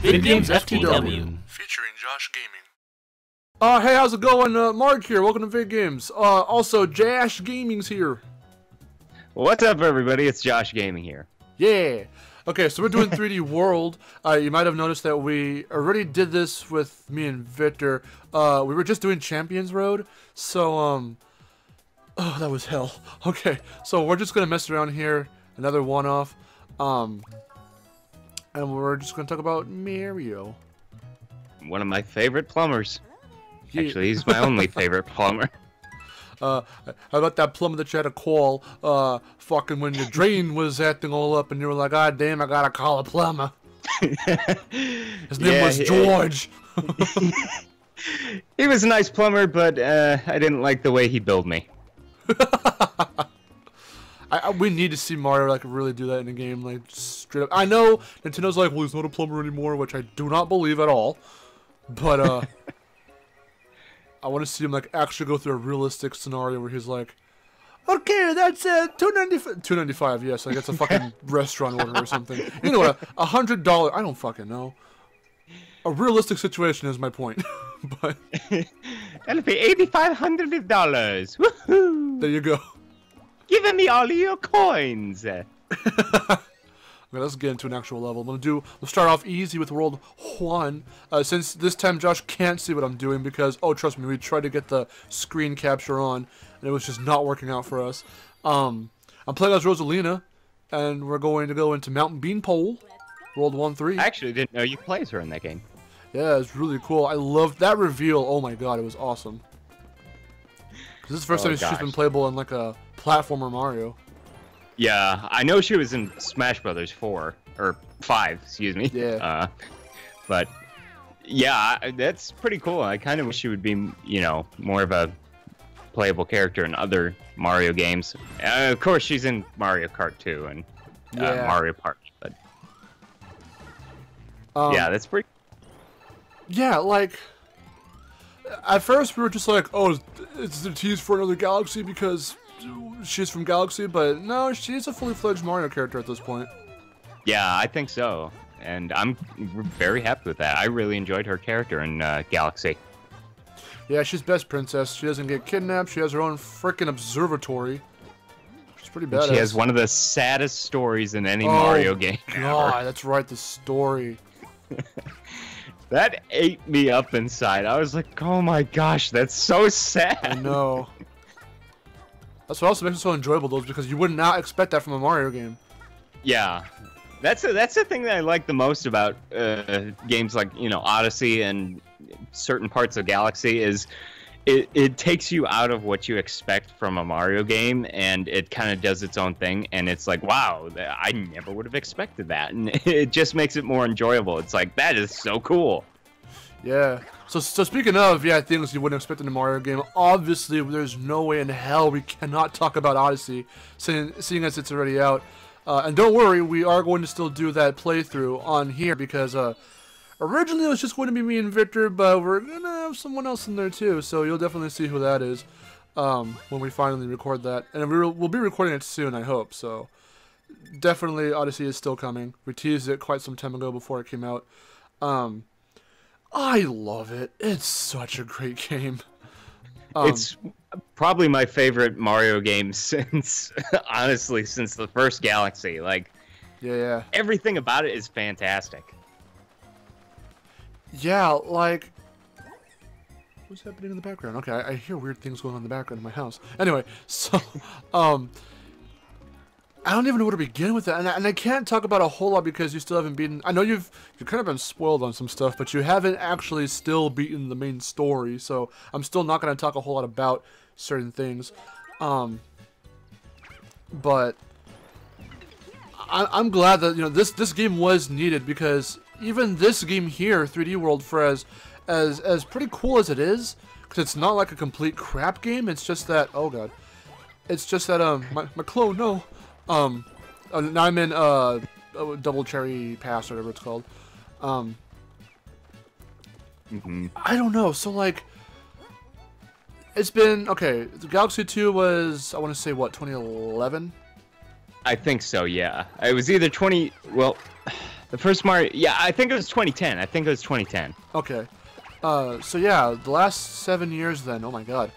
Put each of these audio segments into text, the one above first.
VidGamesFTW. Featuring Josh Gaming. Hey, how's it going? Mark here. Welcome to VidGames. Also, Josh Gaming's here. What's up, everybody? It's Josh Gaming here. Yeah. Okay, so we're doing 3D World. You might have noticed that we already did this with me and Victor. We were just doing Champions Road, so, oh, that was hell. Okay, so we're just gonna mess around here. Another one-off. And we're just gonna talk about Mario. One of my favorite plumbers. Yeah. Actually, he's my only favorite plumber. How about that plumber that you had to call, fucking when your drain was acting all up and you were like, God damn, I gotta call a plumber. His name was George. He was a nice plumber, but I didn't like the way he billed me. We need to see Mario like really do that in a game, like straight up. I know Nintendo's like, well, he's not a plumber anymore, which I do not believe at all. But I want to see him like actually go through a realistic scenario where he's like, okay, that's $2.95. Yes, like it's a fucking restaurant order or something. You know what? $100. I don't fucking know. A realistic situation is my point. But That'll be $8,500. Woohoo! There you go. Giving me all of your coins. Okay, let's get into an actual level. We'll start off easy with World 1. Since this time Josh can't see what I'm doing because, oh, trust me, we tried to get the screen capture on, and it was just not working out for us. I'm playing as Rosalina, and we're going to go into Mountain Beanpole, World 1-3. I actually didn't know you could play as her in that game. Yeah, it's really cool. I loved that reveal. Oh my god, it was awesome. This is the first time she's been playable in like a platformer Mario. Yeah, I know she was in Smash Brothers 4 or 5, excuse me. Yeah. But yeah, that's pretty cool. I kind of wish she would be, you know, more of a playable character in other Mario games. Of course, she's in Mario Kart 2 and Mario Party. But yeah, that's pretty. Yeah, like at first we were just like, oh, it's the tease for another Galaxy because she's from Galaxy, but no, she's a fully fledged Mario character at this point. Yeah, I think so, and I'm very happy with that. I really enjoyed her character in Galaxy. Yeah, she's best princess. She doesn't get kidnapped. She has her own freaking observatory. She's pretty badass. She has one of the saddest stories in any Mario game. God, ever. That's right, the story. That ate me up inside. I was like, oh my gosh, that's so sad. I know. That's what also makes it so enjoyable, though, is because you would not expect that from a Mario game. Yeah. That's the thing that I like the most about games like, you know, Odyssey and certain parts of Galaxy is it takes you out of what you expect from a Mario game, and it kind of does its own thing, and it's like, wow, I never would have expected that, and it just makes it more enjoyable. It's like, that is so cool. Yeah. So speaking of, things you wouldn't expect in a Mario game, obviously there's no way in hell we cannot talk about Odyssey, seeing as it's already out. And don't worry, we are going to still do that playthrough on here because originally it was just going to be me and Victor, but we're going to have someone else in there too, so you'll definitely see who that is when we finally record that. And we'll be recording it soon, I hope, so definitely Odyssey is still coming. We teased it quite some time ago before it came out. I love it. It's such a great game. It's probably my favorite Mario game since, honestly, since the first Galaxy. Like, yeah. Everything about it is fantastic. Yeah, like, what's happening in the background? Okay, I hear weird things going on in the background of my house. Anyway, so, I don't even know where to begin with that, and I can't talk about a whole lot because you still haven't beaten. I know you've kind of been spoiled on some stuff, but you haven't actually still beaten the main story. So I'm still not going to talk a whole lot about certain things. But I'm glad that this game was needed because even this game here, 3D World, for as pretty cool as it is, because it's not like a complete crap game. It's just that it's just that my clone no. Now I'm in Double Cherry Pass, or whatever it's called. I don't know. So like, it's been okay. Galaxy 2 was, I want to say, what, 2011? I think so. Yeah, it was either 20. Well, The first Mario, yeah, I think it was 2010. I think it was 2010. Okay. So yeah, the last 7 years then. Oh my god.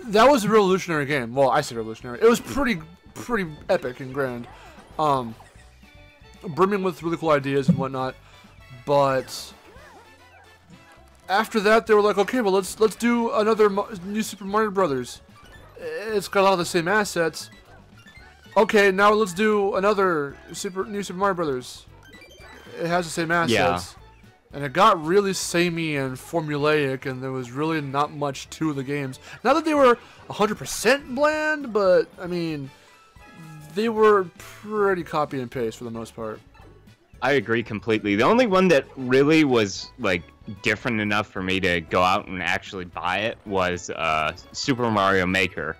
That was a revolutionary game. Well, I say revolutionary. It was pretty epic and grand. Brimming with really cool ideas and whatnot. But after that, they were like, okay, well, let's do another new Super Mario Brothers. It's got a lot of the same assets. Okay, now let's do another new Super Mario Brothers. It has the same assets. Yeah. And it got really samey and formulaic, and there was really not much to the games. Not that they were 100% bland, but, I mean, they were pretty copy and paste for the most part. I agree completely. The only one that really was, like, different enough for me to go out and actually buy it was Super Mario Maker.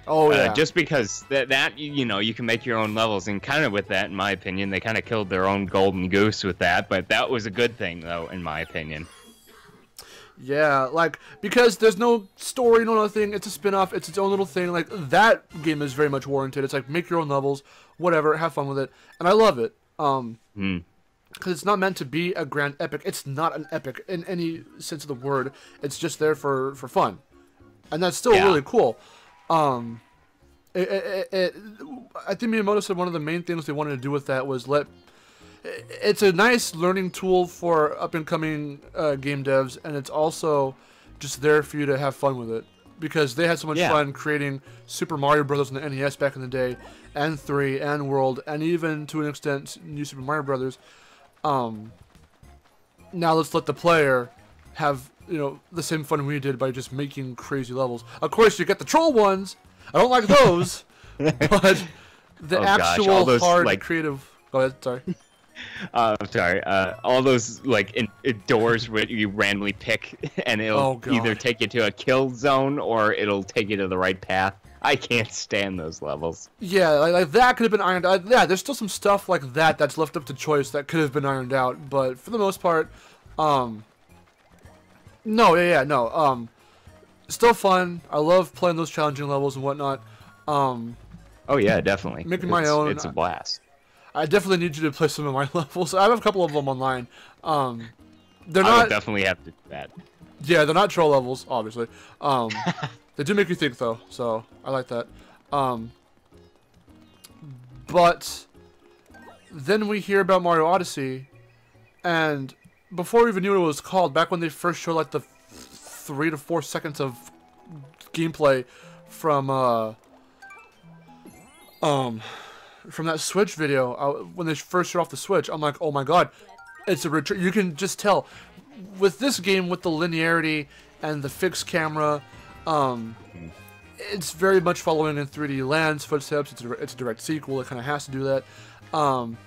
Oh, yeah. Just because that, you know, you can make your own levels, and kind of with that, in my opinion, they kind of killed their own golden goose with that, but that was a good thing, though, in my opinion. Yeah, like, because there's no story, no nothing, it's a spin-off, it's its own little thing, like, that game is very much warranted. It's like, make your own levels, whatever, have fun with it, and I love it. Because it's not meant to be a grand epic. It's not an epic in any sense of the word. It's just there for fun. And that's still really cool. I think Miyamoto said one of the main things they wanted to do with that was it's a nice learning tool for up-and-coming game devs, and it's also just there for you to have fun with it. Because they had so much fun creating Super Mario Brothers on the NES back in the day, and 3, and World, and even, to an extent, New Super Mario Brothers. Now let's let the player have, you know, the same fun we did by just making crazy levels. Of course, you get the troll ones. I don't like those, but the actual hard, like, creative. Go ahead. Sorry. Sorry. All those like doors where you randomly pick, and it'll either take you to a kill zone or it'll take you to the right path. I can't stand those levels. Yeah, like that could have been ironed out. Yeah, there's still some stuff like that that's left up to choice that could have been ironed out, but for the most part, no. Still fun. I love playing those challenging levels and whatnot. Oh yeah, definitely. Making my own. It's a blast. I definitely need you to play some of my levels. I have a couple of them online. They're I not. would definitely have to do that. Yeah, they're not troll levels, obviously. They do make you think, though, so I like that. But then we hear about Mario Odyssey, and before we even knew what it was called, back when they first showed like the 3 to 4 seconds of gameplay from that Switch video, when they first showed off the Switch, I'm like, oh my god, it's a return. You can just tell with this game, with the linearity and the fixed camera. It's very much following in 3D Land's footsteps. It's a direct sequel. It kind of has to do that. And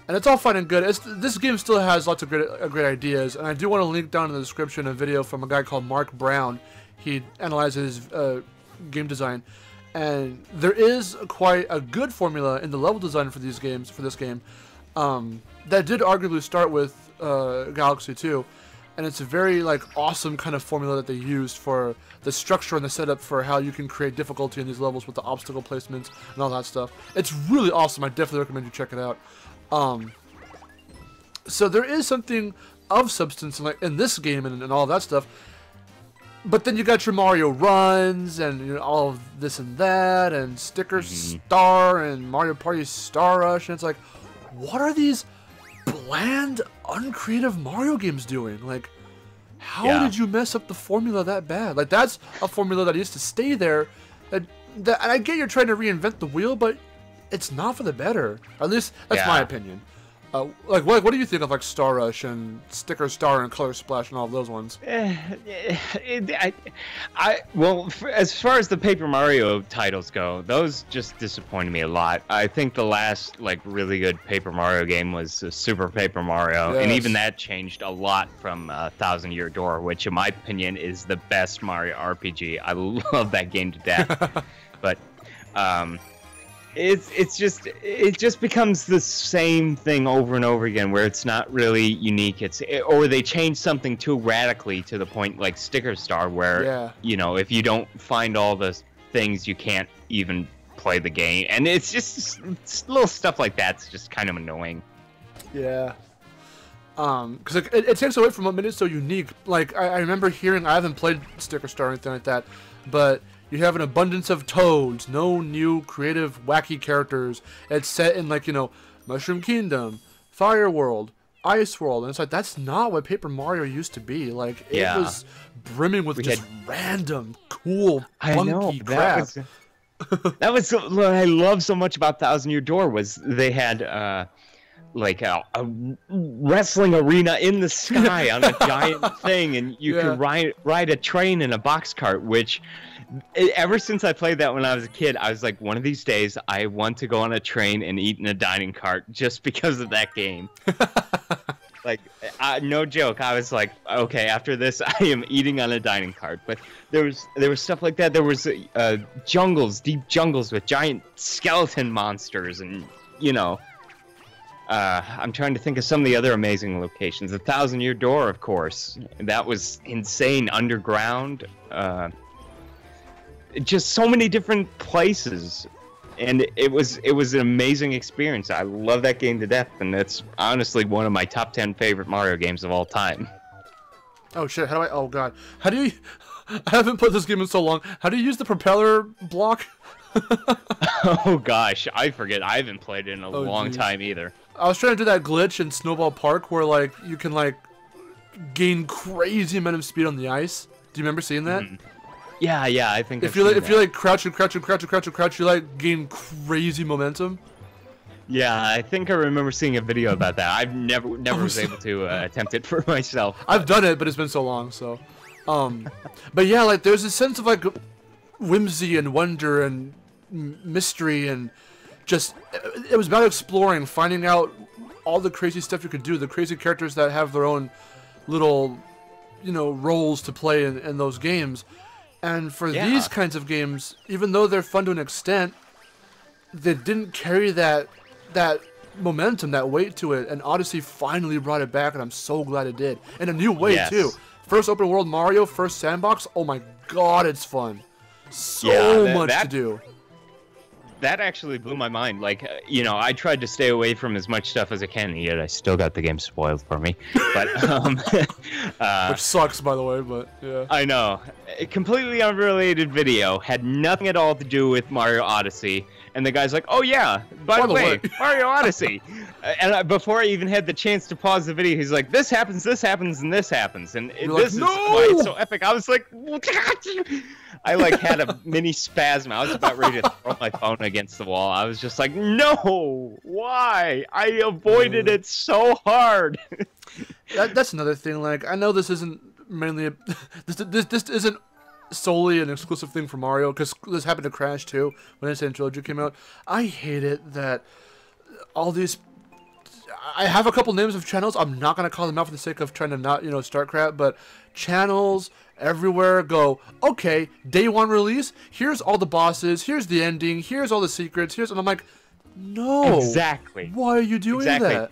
it's all fine and good. This game still has lots of great ideas. And I do want to link down in the description a video from a guy called Mark Brown. He analyzes game design. And there is quite a good formula in the level design for this game. That did arguably start with Galaxy 2. And it's a very awesome kind of formula that they used for the structure and the setup for how you can create difficulty in these levels with the obstacle placements and all that stuff. It's really awesome. I definitely recommend you check it out. So there is something of substance in this game and all that stuff. But then you got your Mario runs and all of this and that and Sticker Star and Mario Party Star Rush, and it's like, what are these bland, uncreative Mario games doing? How did you mess up the formula that bad? That's a formula that used to stay there. And I get you're trying to reinvent the wheel, but it's not for the better. At least that's my opinion. What do you think of Star Rush and Sticker Star and Color Splash and all of those ones? Well, as far as the Paper Mario titles go, those just disappointed me a lot. I think the last really good Paper Mario game was Super Paper Mario, and even that changed a lot from Thousand Year Door, which in my opinion is the best Mario RPG. I love that game to death. But it just becomes the same thing over and over again, where it's not really unique. Or they change something too radically to the point like Sticker Star, where if you don't find all the things, you can't even play the game, and it's just little stuff like that's just kind of annoying. Yeah. Because it takes away from what made it so unique. Like, I remember hearing, I haven't played Sticker Star or anything like that, but you have an abundance of toads, no new creative wacky characters. It's set in, like, you know, Mushroom Kingdom, Fire World, Ice World, and it's like, that's not what Paper Mario used to be. Like, it was brimming with just random, cool, funky crap. That was what I love so much about Thousand Year Door was they had, like a wrestling arena in the sky on a giant thing, and you could ride a train in a box cart, which ever since I played that when I was a kid, I was like, one of these days I want to go on a train and eat in a dining cart just because of that game. Like, no joke, I was like, okay, after this I am eating on a dining cart. But there was stuff like that. There was jungles, deep jungles with giant skeleton monsters, and you know, I'm trying to think of some of the other amazing locations. The Thousand Year Door, of course. That was insane. Underground. Just so many different places. And it was an amazing experience. I love that game to death. And it's honestly one of my top 10 favorite Mario games of all time. Oh, shit. How do I... Oh, God. How do you... I haven't played this game in so long. How do you use the propeller block? Oh, gosh. I forget. I haven't played it in a long time either. I was trying to do that glitch in Snowball Park where, like, you can, like, gain crazy amount of speed on the ice. Do you remember seeing that? Yeah, I think if you like crouch and crouch and crouch and crouch and crouch, you like gain crazy momentum. Yeah, I think I remember seeing a video about that. I've never was able to attempt it for myself. I've done it, but it's been so long, so. But yeah, like there's a sense of like whimsy and wonder and mystery and just it was about exploring, finding out all the crazy stuff you could do, the crazy characters that have their own little, you know, roles to play in those games. And for these kinds of games, even though they're fun to an extent, they didn't carry that momentum, that weight to it. And Odyssey finally brought it back, and I'm so glad it did. In a new way, too. First open world Mario, first sandbox. Oh my god, it's fun. So much to do. That actually blew my mind. Like, you know, I tried to stay away from as much stuff as I can, and yet I still got the game spoiled for me. But, which sucks, by the way, but, yeah. I know. A completely unrelated video, had nothing at all to do with Mario Odyssey, and the guy's like, oh yeah, by the way, Mario Odyssey. And before I even had the chance to pause the video, he's like, this happens, and this happens, and this is why it's so epic. I was like, I like had a mini spasm. I was about ready to throw my phone against the wall. I was just like, no, why? I avoided it so hard. That's another thing. Like, I know this isn't mainly this isn't solely an exclusive thing for Mario, because this happened to Crash too when Insane Trilogy came out. I hate it that all these. I have a couple names of channels. I'm not gonna call them out for the sake of trying to not, you know, start crap, but channels everywhere go, okay, day one release, here's all the bosses, here's the ending, here's all the secrets, and I'm like, no. Exactly. Why are you doing that?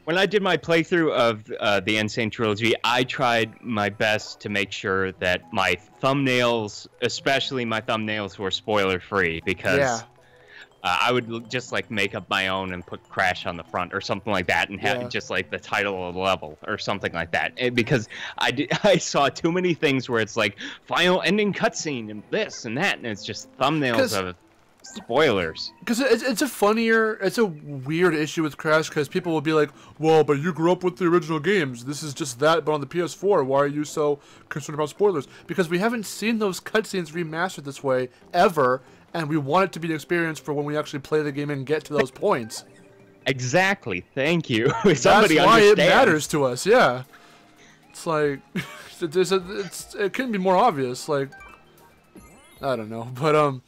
When I did my playthrough of the Insane Trilogy, I tried my best to make sure that my thumbnails, especially my thumbnails, were spoiler-free, because I would just like make up my own and put Crash on the front or something like that, and have just like the title of the level or something like that. Because I saw too many things where it's like final ending cutscene and this and that, and it's just thumbnails of spoilers. Because it's a weird issue with Crash, because people will be like, well, but you grew up with the original games. This is just that, but on the PS4. Why are you so concerned about spoilers? Because we haven't seen those cutscenes remastered this way ever. And we want it to be an experience for when we actually play the game and get to those points. Exactly. Thank you. That's why it matters to us. Yeah. It's like it couldn't be more obvious. Like, I don't know, but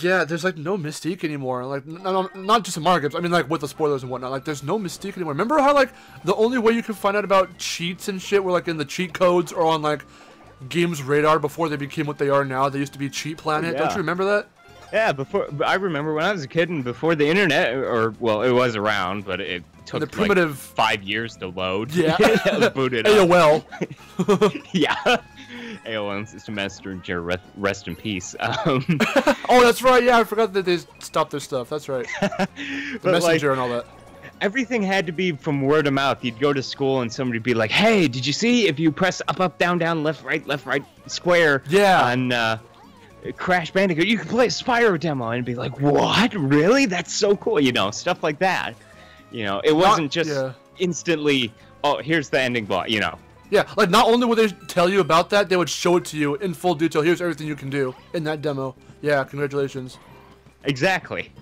yeah, there's like no mystique anymore. Like, not just in Mario games. I mean, like with the spoilers and whatnot. Like, there's no mystique anymore. Remember how like the only way you could find out about cheats and shit were like in the cheat codes or on like Games Radar before they became what they are now. They used to be Cheat Planet. Don't you remember that? Yeah, I remember when I was a kid and before the internet, or well, it was around, but it took the primitive like 5 years to load. Yeah. Boot it up. AOL. Yeah. AOL System Messenger, rest in peace. Oh, that's right. Yeah, I forgot that they stopped their stuff. That's right. The Messenger and all that. Everything had to be from word of mouth. You'd go to school and somebody'd be like, "Hey, did you see if you press up, up, down, down, left, right, square on Crash Bandicoot, you can play a Spyro demo?" And be like, "What? Really? That's so cool!" You know, stuff like that. You know, it wasn't just instantly, "Oh, here's the ending boss." You know. Yeah, like not only would they tell you about that, they would show it to you in full detail. Here's everything you can do in that demo. Yeah, congratulations. Exactly.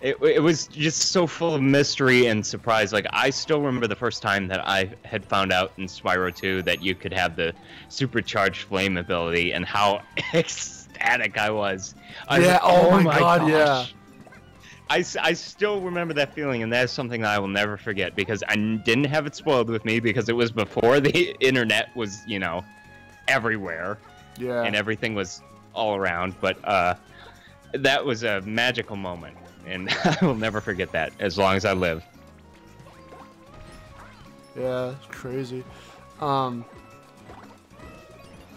It was just so full of mystery and surprise. Like, I still remember the first time that I had found out in Spyro 2 that you could have the supercharged flame ability and how ecstatic I was. I was like, oh my god, gosh. Yeah. I still remember that feeling, and that is something that I will never forget, because I didn't have it spoiled with me, because it was before the internet was, you know, everywhere. Yeah. And everything was all around, but that was a magical moment. And I will never forget that as long as I live. Yeah, it's crazy. But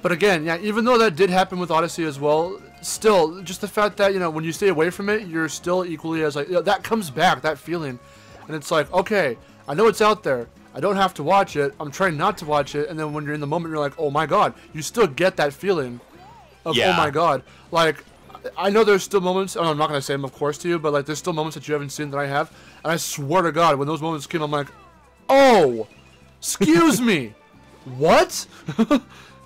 again, yeah, even though that did happen with Odyssey as well, still, just the fact that, you know, when you stay away from it, you're still equally as, like, you know, that comes back, that feeling. And it's like, okay, I know it's out there. I don't have to watch it. I'm trying not to watch it. And then when you're in the moment, you're like, oh my god. You still get that feeling of, oh my god. Like, I know there's still moments, and I'm not going to say them, of course, to you, but, like, there's still moments that you haven't seen that I have, and I swear to God, when those moments came, I'm like, oh, excuse me, what?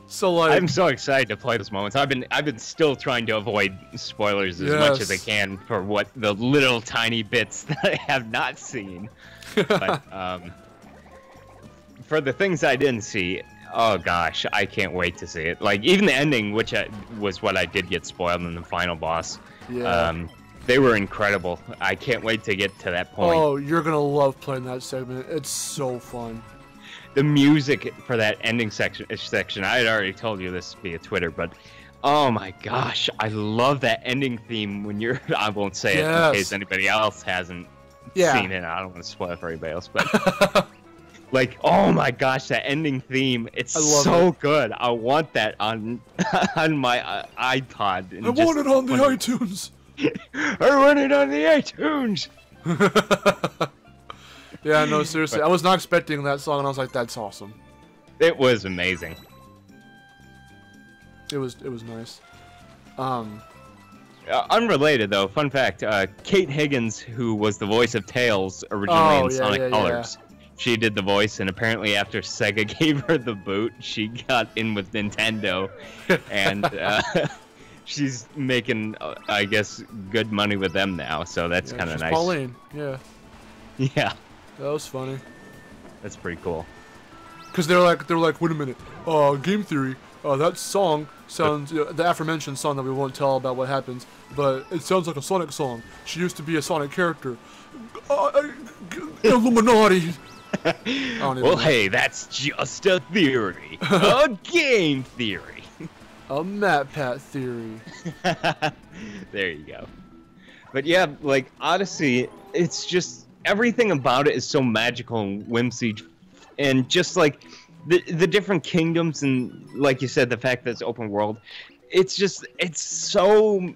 So, like... I'm so excited to play those moments. I've been still trying to avoid spoilers as much as I can for what the little tiny bits that I have not seen. But, for the things I didn't see... Oh gosh, I can't wait to see it. Like, even the ending, which was what I did get spoiled in the final boss. Yeah. They were incredible. I can't wait to get to that point. Oh, you're gonna love playing that segment. It's so fun. The music for that ending section, I had already told you this via Twitter, but oh my gosh, I love that ending theme when you're... I won't say it in case anybody else hasn't seen it. I don't want to spoil it for anybody else, but... Like, oh my gosh, that ending theme, it's so good. I want that on my iPod. And I want it on the iTunes. I want it on the iTunes. Yeah, no, seriously. I was not expecting that song, and I was like, that's awesome. It was amazing. It was nice. Unrelated, though, fun fact, Kate Higgins, who was the voice of Tails originally in Sonic Colors, she did the voice, and apparently after Sega gave her the boot, she got in with Nintendo, and she's making, I guess, good money with them now, so that's kind of nice. Pauline, yeah. Yeah. That was funny. That's pretty cool. Because they're like, wait a minute, Game Theory, that song sounds, the aforementioned song that we won't tell about what happens, but it sounds like a Sonic song. She used to be a Sonic character. Illuminati. Well, hey, that's just a theory. A game theory. A MatPat theory. There you go. But yeah, like, Odyssey, it's just, everything about it is so magical and whimsy. And just, like, the different kingdoms and, like you said, the fact that it's open world, it's just, it's so...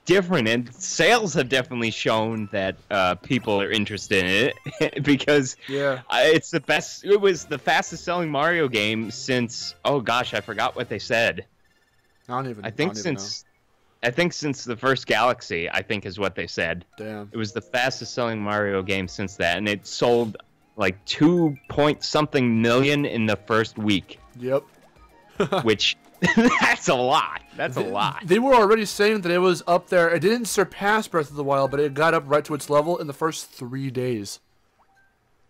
different, and sales have definitely shown that people are interested in it because it's the best. It was the fastest selling Mario game since, oh gosh, I forgot what they said. I think since the first Galaxy, I think is what they said. Damn. It was the fastest selling Mario game since that, and it sold like 2-point-something million in the first week. Yep. Which that's a lot. That's a lot. They were already saying that it was up there. It didn't surpass Breath of the Wild, but it got up right to its level in the first 3 days.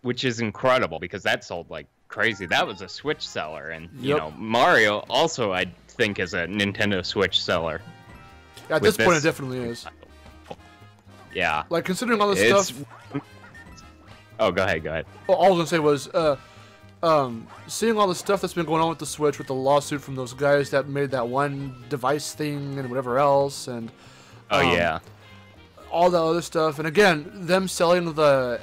Which is incredible, because that sold like crazy. That was a Switch seller, and you know, Mario also, I think, is a Nintendo Switch seller. Yeah, at this point, it definitely is. Yeah. Like, considering all this stuff... Oh, go ahead. Well, all I was gonna say was, seeing all the stuff that's been going on with the Switch, with the lawsuit from those guys that made that one device thing and whatever else, and all the other stuff, and again, them selling the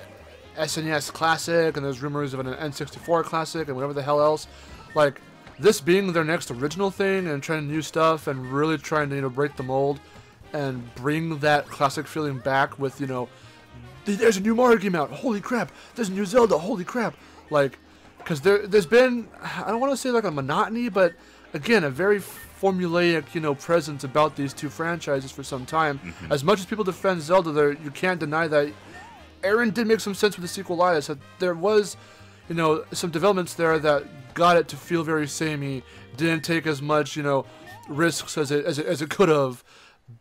SNES Classic, and there's rumors of an N64 Classic, and whatever the hell else. Like, this being their next original thing, and trying new stuff, and really trying to, break the mold, and bring that classic feeling back with, there's a new Mario game out, holy crap, there's a new Zelda, holy crap. Like, because there's been, I don't want to say like a monotony, but again, a very formulaic, presence about these two franchises for some time. As much as people defend Zelda, you can't deny that Aaron did make some sense with the sequelitis. That there was, some developments there that got it to feel very samey. Didn't take as much, risks as it could have.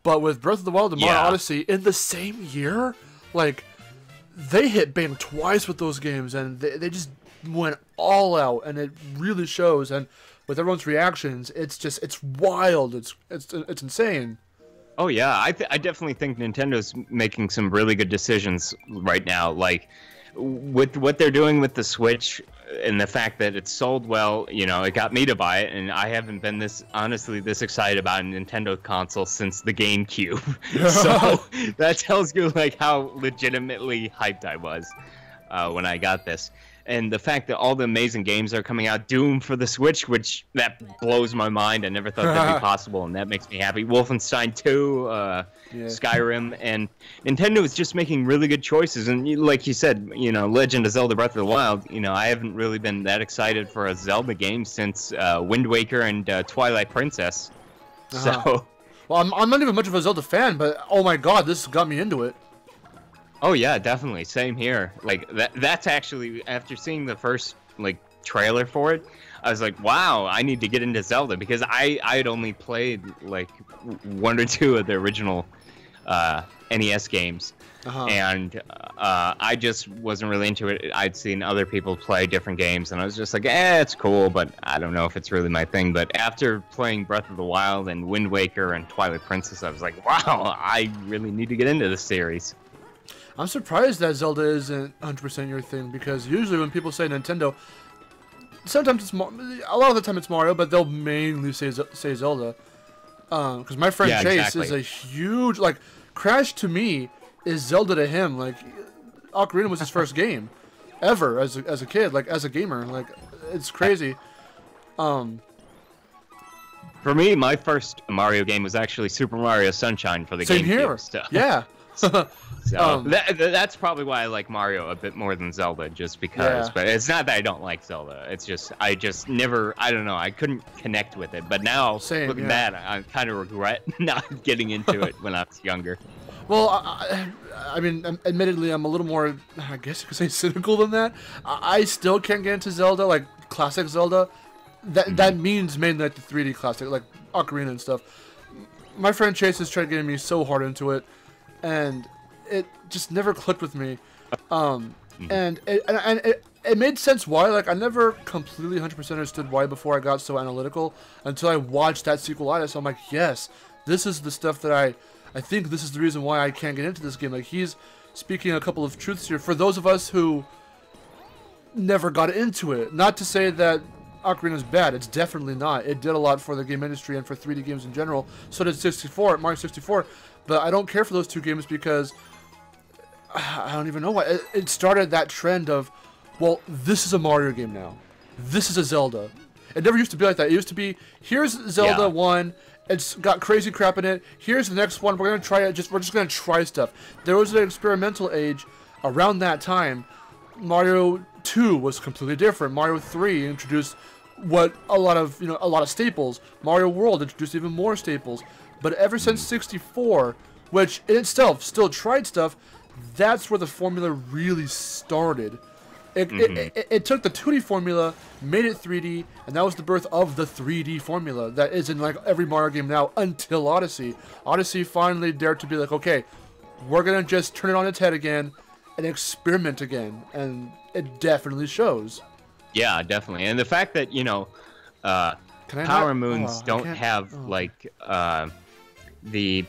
But with Breath of the Wild and Mario Odyssey in the same year, like, they hit bang twice with those games, and they just went all out, and it really shows. And with everyone's reactions, it's wild. It's insane. Oh yeah, I definitely think Nintendo's making some really good decisions right now. Like, with what they're doing with the Switch and the fact that it's sold well, it got me to buy it, and I haven't been this excited about a Nintendo console since the GameCube. So that tells you like how legitimately hyped I was when I got this. And the fact that all the amazing games are coming out, Doom for the Switch, which that blows my mind. I never thought that'd be possible, and that makes me happy. Wolfenstein 2, Skyrim, and Nintendo is just making really good choices. And like you said, Legend of Zelda Breath of the Wild, I haven't really been that excited for a Zelda game since Wind Waker and Twilight Princess. So, well, I'm not even much of a Zelda fan, but oh my god, this got me into it. Oh yeah, definitely. Same here. Like that's actually, after seeing the first like trailer for it, I was like, wow, I need to get into Zelda, because I had only played like one or two of the original NES games, and I just wasn't really into it. I'd seen other people play different games, and I was just like, it's cool, but I don't know if it's really my thing. But after playing Breath of the Wild and Wind Waker and Twilight Princess, I was like, wow, I really need to get into this series. I'm surprised that Zelda isn't 100% your thing, because usually when people say Nintendo, sometimes a lot of the time it's Mario, but they'll mainly say Zelda. Because my friend Chase is a huge, like, Crash to me is Zelda to him. Like, Ocarina was his first game ever as a kid, like, as a gamer. Like, it's crazy. For me, my first Mario game was actually Super Mario Sunshine for the GameCube. Same here. Stuff. Yeah. So that's probably why I like Mario a bit more than Zelda, just because. Yeah. But it's not that I don't like Zelda. It's just I don't know. I couldn't connect with it. But now, looking back, I kind of regret not getting into it when I was younger. Well, I mean, admittedly, I'm a little more, I guess you could say, cynical than that. I still can't get into Zelda, like classic Zelda. That means mainly like the 3D classic, like Ocarina and stuff. My friend Chase has tried getting me so hard into it, and it just never clicked with me. And it made sense why. Like, I never completely 100% understood why before I got so analytical, until I watched that sequelitis. I'm like, yes, this is the stuff that I think this is the reason why I can't get into this game. Like, he's speaking a couple of truths here for those of us who never got into it. Not to say that Ocarina is bad. It's definitely not. It did a lot for the game industry and for 3D games in general. So did Mario 64. But I don't care for those two games because I don't even know why. It started that trend of, well, this is a Mario game now. This is a Zelda. It never used to be like that. It used to be, here's Zelda 1. It's got crazy crap in it. Here's the next one. We're gonna try it. We're just gonna try stuff. There was an experimental age around that time. Mario 2 was completely different. Mario 3 introduced what a lot of staples. Mario World introduced even more staples. But ever since 64, which in itself still tried stuff, that's where the formula really started. It took the 2D formula, made it 3D, and that was the birth of the 3D formula that is in like every Mario game now until Odyssey. Odyssey finally dared to be like, okay, we're gonna just turn it on its head again and experiment again, and it definitely shows. Yeah, definitely. And the fact that, Power Moons don't have like the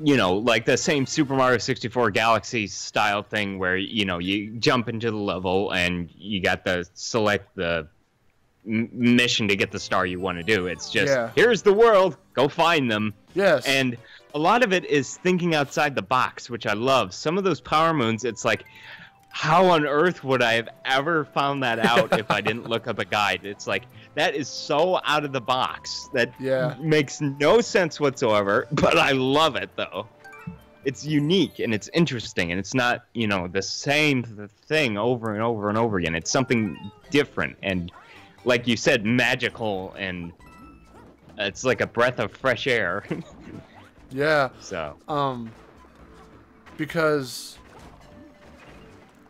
like the same Super Mario 64 Galaxy style thing where you jump into the level and you got to select the mission to get the star you want to do. It's just, here's the world, go find them. Yes. And a lot of it is thinking outside the box, which I love. Some of those Power Moons, it's like, how on earth would I have ever found that out if I didn't look up a guide? It's like, that is so out of the box. That makes no sense whatsoever, but I love it, though. It's unique, and it's interesting, and it's not, you know, the same thing over and over and over again. It's something different, and like you said, magical, and it's like a breath of fresh air. Yeah. So. Because,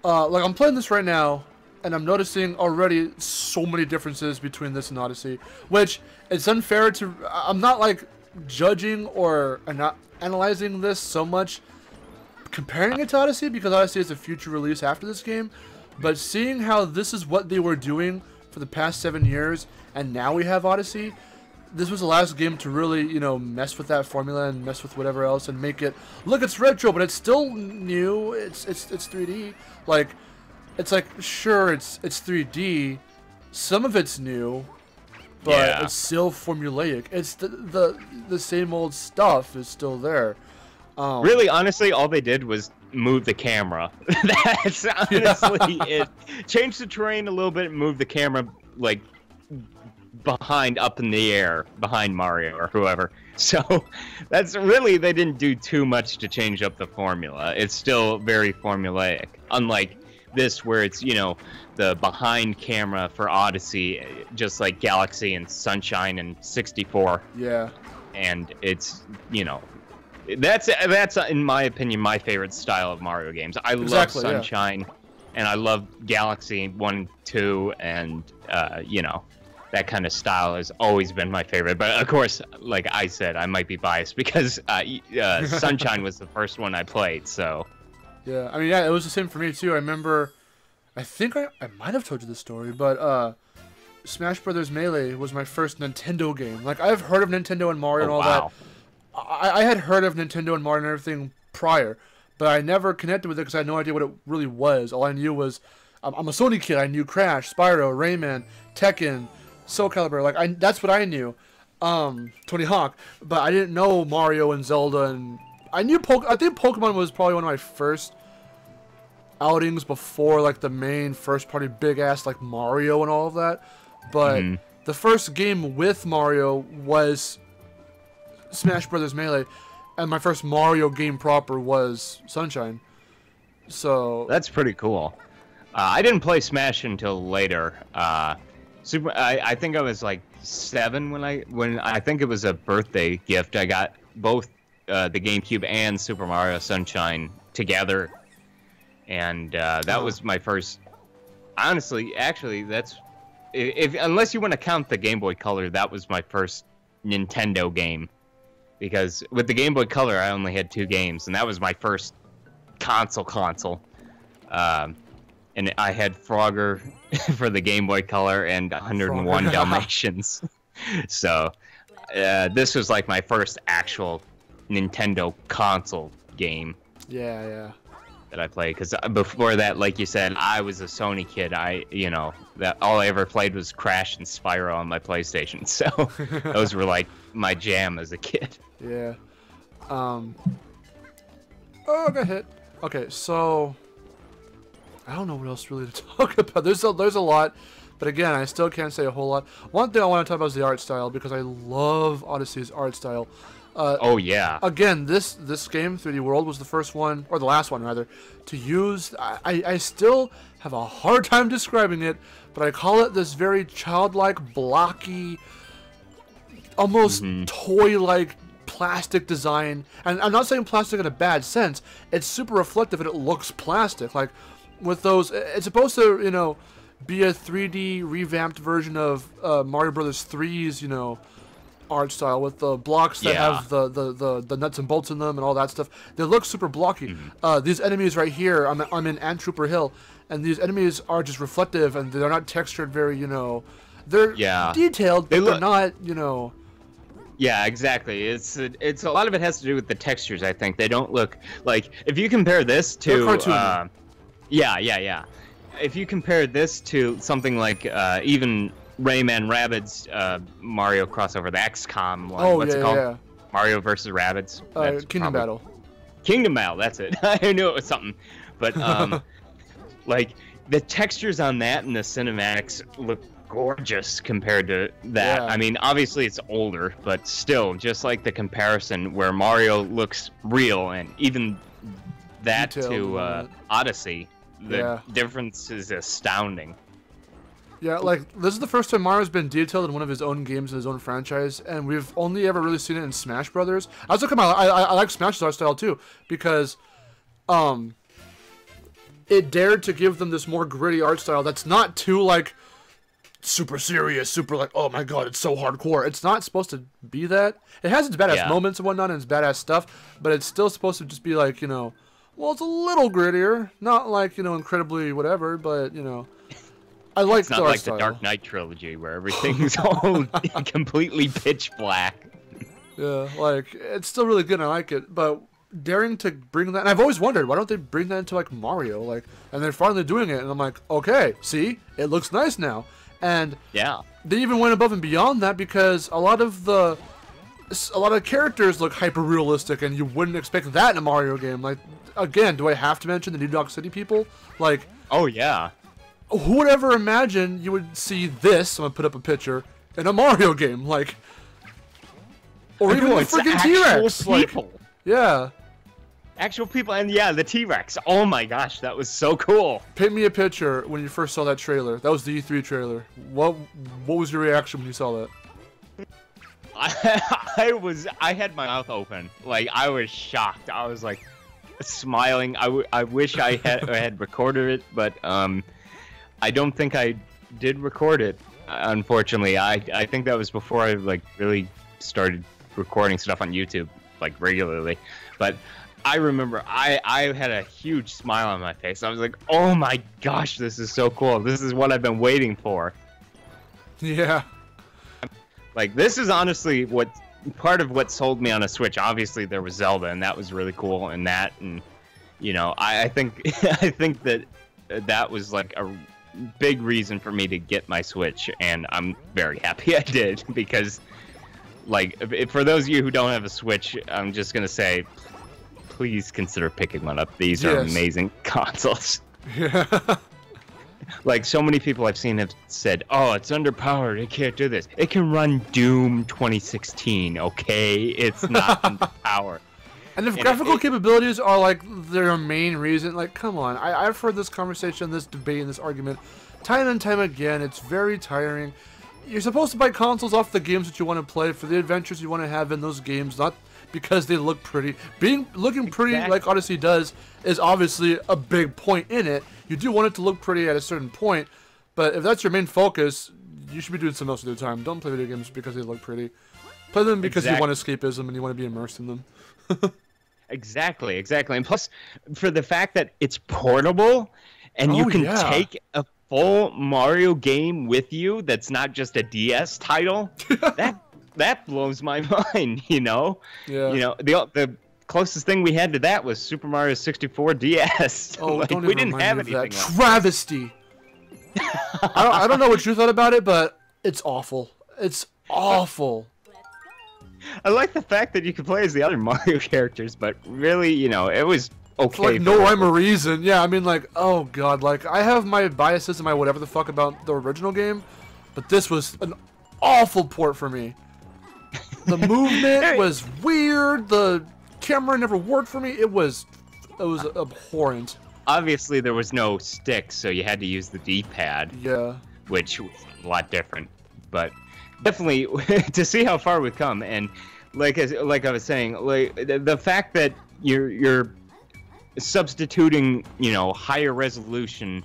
like, I'm playing this right now, and I'm noticing already so many differences between this and Odyssey, which it's unfair to. I'm not like judging or not analyzing this so much, comparing it to Odyssey, because Odyssey is a future release after this game, but seeing how this is what they were doing for the past 7 years, and now we have Odyssey. This was the last game to really, you know, mess with that formula and mess with whatever else and make it look. It's retro, but it's still new. It's 3D. Like, it's like, sure, it's 3D. Some of it's new, but it's still formulaic. It's the same old stuff is still there. Really, honestly, all they did was move the camera. That's honestly it. Change the terrain a little bit and move the camera, like, up in the air behind Mario or whoever. So that's really, they didn't do too much to change up the formula. It's still very formulaic, unlike this where it's, you know, the behind camera for Odyssey, just like Galaxy and Sunshine and 64. Yeah. And it's, you know, that's in my opinion my favorite style of Mario games. I love Sunshine and I love Galaxy 1, 2, and you know, that kind of style has always been my favorite. But of course, like I said, I might be biased because Sunshine was the first one I played. So yeah, I mean, yeah, it was the same for me too. I remember, I think I might have told you this story, but Smash Brothers Melee was my first Nintendo game. Like, I've heard of Nintendo and Mario and all that. I had heard of Nintendo and Mario and everything prior, but I never connected with it because I had no idea what it really was. All I knew was, I'm a Sony kid. I knew Crash, Spyro, Rayman, Tekken, Soul Calibur. Like, that's what I knew. Tony Hawk, but I didn't know Mario and Zelda, and I knew I think Pokemon was probably one of my first outings before, like, the main first party big ass like Mario and all of that. But the first game with Mario was Smash Brothers Melee, and my first Mario game proper was Sunshine. So that's pretty cool. I didn't play Smash until later. I think I was like 7 when I think it was a birthday gift. I got both the GameCube and Super Mario Sunshine together, and that was my first. Honestly, actually, that's unless you want to count the Game Boy Color, that was my first Nintendo game. Because with the Game Boy Color, I only had 2 games, and that was my first console. And I had Frogger for the Game Boy Color and 101 Dalmatians. So this was like my first actual Nintendo console game. Yeah. That I played, because before that, like you said, I was a Sony kid. That all I ever played was Crash and Spyro on my PlayStation. So those were like my jam as a kid. Yeah. Oh, got hit. Okay, so I don't know what else really to talk about. There's a lot, but again, I still can't say a whole lot. One thing I want to talk about is the art style, because I love Odyssey's art style. Oh yeah. Again, this game, 3D World, was the first one, or the last one rather, to use. I still have a hard time describing it, but I call it this very childlike, blocky, almost toy-like plastic design. And I'm not saying plastic in a bad sense. It's super reflective and it looks plastic. Like, with those, it's supposed to, you know, be a 3D revamped version of Mario Brothers 3's, you know, art style, with the blocks that have the nuts and bolts in them and all that stuff. They look super blocky. These enemies right here, I'm in Ant Trooper Hill, and these enemies are just reflective, and they're not textured very, you know, they're detailed, but they're not, you know. Yeah, exactly. It's a lot of it has to do with the textures. I think they don't look like, if you compare this to yeah. If you compare this to something like even Rayman Rabbids Mario crossover, the XCOM one. What's it called? Yeah. Mario versus Rabbids. Kingdom Battle. Kingdom Battle, that's it. I knew it was something. But Like, the textures on that and the cinematics look gorgeous compared to that. Yeah. I mean, obviously it's older, but still, just like the comparison where Mario looks real, and even that to Odyssey, the difference is astounding. Yeah, like, this is the first time Mario's been detailed in one of his own games in his own franchise, and we've only ever really seen it in Smash Brothers. I like Smash's art style too, because it dared to give them this more gritty art style that's not too, like, super serious, super, like, oh my god, it's so hardcore. It's not supposed to be that. It has its badass moments and whatnot, and its badass stuff, but it's still supposed to just be like, you know, well, it's a little grittier. Not like, you know, incredibly whatever, but, you know, I like it's not like the Dark Knight trilogy where everything's all completely pitch black. Yeah, like, it's still really good and I like it, but daring to bring that, and I've always wondered, why don't they bring that into, like, Mario? Like, and they're finally doing it, and I'm like, okay, see? It looks nice now. And yeah, they even went above and beyond that, because a lot of characters look hyper realistic, and you wouldn't expect that in a Mario game. Like, again, do I have to mention the New York City people? Like, oh yeah, who would ever imagine you would see this? I'm gonna put up a picture in a Mario game, like, or even the freaking T-Rex. Like, yeah, actual people, and yeah, the T-Rex. Oh my gosh, that was so cool. Paint me a picture when you first saw that trailer. That was the E3 trailer. What was your reaction when you saw that? I had my mouth open. Like, I was shocked. I was like smiling. I wish I had recorded it, but I don't think I did record it. Unfortunately, I think that was before I like really started recording stuff on YouTube like regularly. But I remember I had a huge smile on my face. I was like, oh my gosh, this is so cool. This is what I've been waiting for. Yeah. Like, this is honestly part of what sold me on a Switch. Obviously, there was Zelda, and that was really cool, and that, and, you know, I think I think that was like a big reason for me to get my Switch, and I'm very happy I did, because, like, for those of you who don't have a Switch, I'm just gonna say, please consider picking one up. These are amazing consoles. Yeah. Like, so many people I've seen have said, oh, it's underpowered, it can't do this. It can run Doom 2016, okay? It's not underpowered. And if graphical capabilities are, like, their main reason, like, come on. I've heard this conversation, this debate, and this argument time and time again. It's very tiring. You're supposed to buy consoles off the games that you want to play for the adventures you want to have in those games, not because they look pretty. Looking pretty like Odyssey does is obviously a big point in it. You do want it to look pretty at a certain point, but if that's your main focus, you should be doing something else with your time. Don't play video games because they look pretty. Play them because you want escapism and you want to be immersed in them. Exactly. And plus, for the fact that it's portable, and you can take a full Mario game with you that's not just a DS title, that blows my mind, you know? Yeah. You know, the closest thing we had to that was Super Mario 64 DS. Oh, like, we didn't have anything like that. Travesty! I don't know what you thought about it, but it's awful. It's awful. I like the fact that you could play as the other Mario characters, but really, you know, it was okay. For, like, no rhyme or reason. Yeah, I mean, like, oh god, like, I have my biases and my whatever the fuck about the original game, but this was an awful port for me. The movement was weird. The camera never worked for me. It was abhorrent. Obviously, there was no stick, so you had to use the D-pad. Yeah. Which was a lot different, but definitely to see how far we've come, and like I was saying, like the fact that you're substituting, you know, higher resolution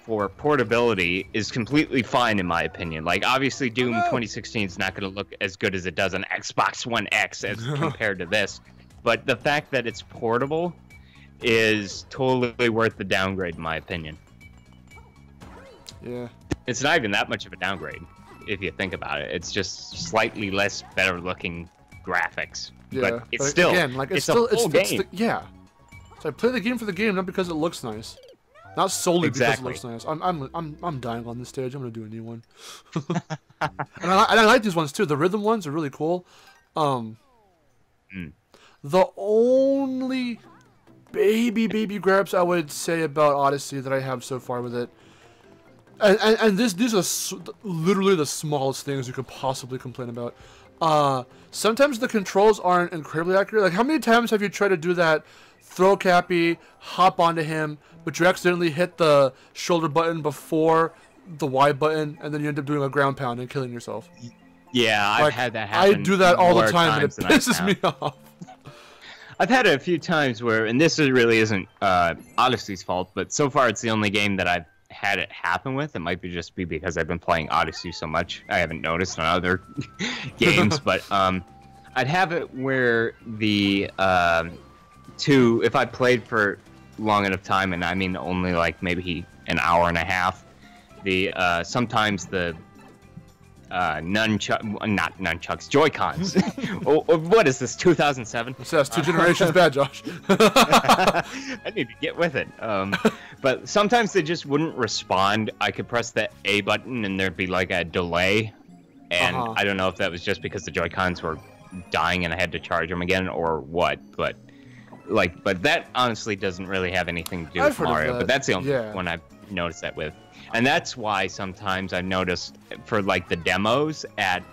for portability is completely fine in my opinion. Like, obviously Doom 2016 is not going to look as good as it does on Xbox One X as compared to this, but the fact that it's portable is totally worth the downgrade in my opinion. Yeah. It's not even that much of a downgrade if you think about it. It's just slightly less better looking graphics. Yeah. But it's still, again, like, it's still a full game. Yeah. So I play the game for the game, not because it looks nice. Not solely because it looks nice. I'm dying on this stage. I'm gonna do a new one. and I like these ones too. The rhythm ones are really cool. The only baby gripes I would say about Odyssey that I have so far with it. And these are literally the smallest things you could possibly complain about. Sometimes the controls aren't incredibly accurate. Like, how many times have you tried to do that throw Cappy, hop onto him, but you accidentally hit the shoulder button before the Y button, and then you end up doing a ground pound and killing yourself? Yeah, I've had that happen. I do that all the time, and it pisses me off. I've had it a few times where, and this really isn't Odyssey's fault, but so far it's the only game that I've had it happen with. It might be just because I've been playing Odyssey so much. I haven't noticed on other games, but I'd have it where the if I played for long enough time, and I mean only like maybe an hour and a half, sometimes the not nunchucks, Joy-Cons. What is this, 2007? It says 2 generations bad, Josh. I need to get with it. But sometimes they just wouldn't respond. I could press the A button and there'd be like a delay. And I don't know if that was just because the Joy-Cons were dying and I had to charge them again or what. But that honestly doesn't really have anything to do with Mario. But that's the only one I've noticed that with. And that's why sometimes I've noticed for like the demos at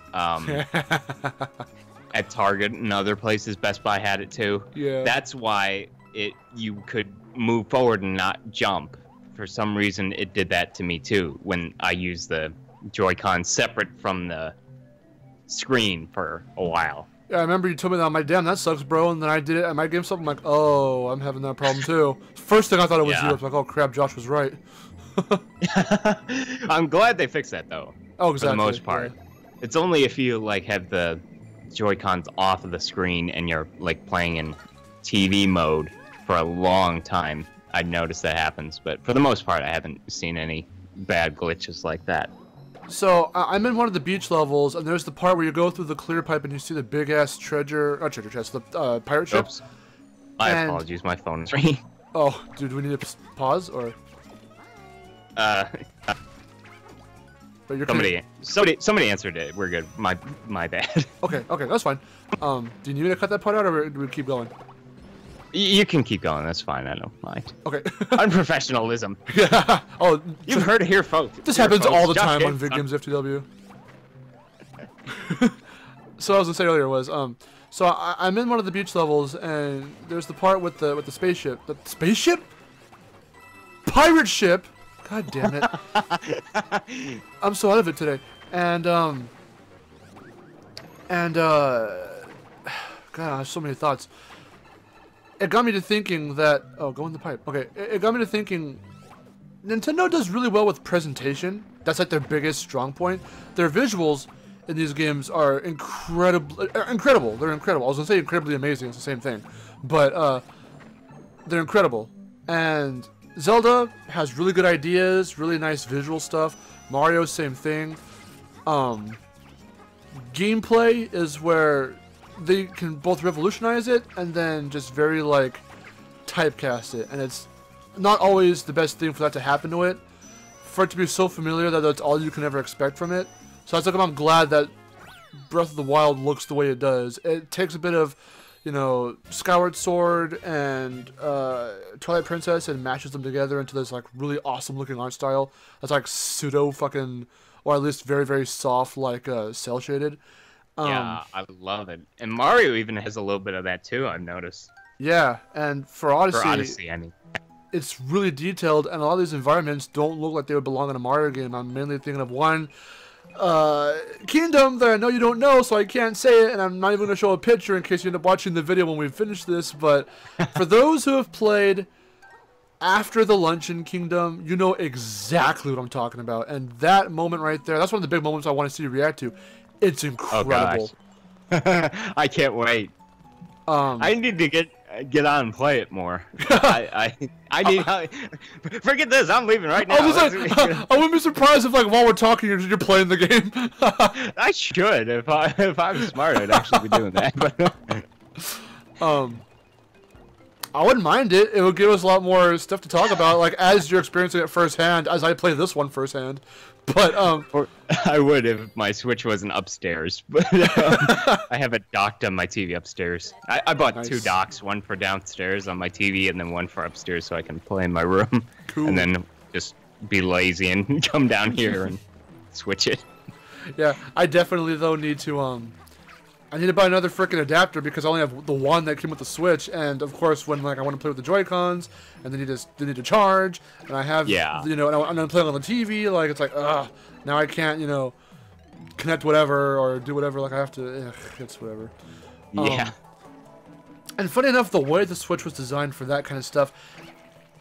at Target and other places, Best Buy had it too. Yeah. That's why you could move forward and not jump. For some reason, it did that to me too when I used the Joy-Con separate from the screen for a while. Yeah, I remember you told me that. I'm like, damn, that sucks, bro. And then I did it at my game. I'm like, oh, I'm having that problem too. First thing I thought it was you. I was like, oh crap, Josh was right. I'm glad they fixed that though. Oh, exactly. For the most part, it's only if you like have the Joy-Cons off of the screen and you're like playing in TV mode for a long time, I'd notice that happens. But for the most part, I haven't seen any bad glitches like that. So I'm in one of the beach levels, and there's the part where you go through the clear pipe and you see the big ass treasure chest, the pirate ship. Oops. My apologies, my phone is ringing. Oh, dude, do we need to pause or? But you're somebody answered it. We're good. My bad. Okay, that's fine. Do you need me to cut that part out, or do we keep going? You can keep going. That's fine. I don't mind. Okay. Unprofessionalism. Yeah. Oh, you've heard it here, folks. This happens all the time on VidGamesFTW. So what I was gonna say earlier was so I'm in one of the beach levels, and there's the part with the spaceship. The spaceship? Pirate ship. God damn it. I'm so out of it today. And God, I have so many thoughts. It got me to thinking that go in the pipe. Okay, it got me to thinking Nintendo does really well with presentation. That's like their biggest strong point. Their visuals in these games are incredible. They're incredible. I was gonna say incredibly amazing. It's the same thing, but they're incredible. And Zelda has really good ideas, really nice visual stuff. Mario, same thing. Gameplay is where they can both revolutionize it and then just very like typecast it, and it's not always the best thing for that to happen to it. For it to be so familiar that that's all you can ever expect from it. So it's like I'm glad that Breath of the Wild looks the way it does. It takes a bit of, you know, Skyward Sword and Twilight Princess and mashes them together into this like really awesome looking art style. That's like pseudo fucking, or at least very very soft, like cell shaded. Yeah, I love it. And Mario even has a little bit of that too, I've noticed. Yeah, and for Odyssey, I mean, it's really detailed, and a lot of these environments don't look like they would belong in a Mario game. I'm mainly thinking of one kingdom that I know you don't know, so I can't say it, and I'm not even going to show a picture in case you end up watching the video when we finish this, but for those who have played after the Luncheon Kingdom, you know exactly what I'm talking about, and that moment right there, that's one of the big moments I want to see you react to. It's incredible. Oh, I can't wait. I need to get on and play it more. I need. Forget this. I'm leaving right now. I wouldn't be surprised if, like, while we're talking, you're playing the game. I should. If I'm smart, I'd actually be doing that. But I wouldn't mind it. It would give us a lot more stuff to talk about, like as you're experiencing it firsthand, as I play this one firsthand. But Or I would if my Switch wasn't upstairs, but I have it docked on my TV upstairs. I bought Nice. 2 docks, one for downstairs on my TV, and then one for upstairs so I can play in my room, Cool. and then just be lazy and come down here and switch it. yeah, I definitely though need to I need to buy another freaking adapter because I only have the one that came with the Switch, and of course when like I want to play with the Joy-Cons and they need to charge, and I have you know, and I'm playing on the TV, like it's like now I can't, you know, connect whatever or do whatever, like I have to it's whatever. Yeah. And funny enough, the way the Switch was designed for that kind of stuff,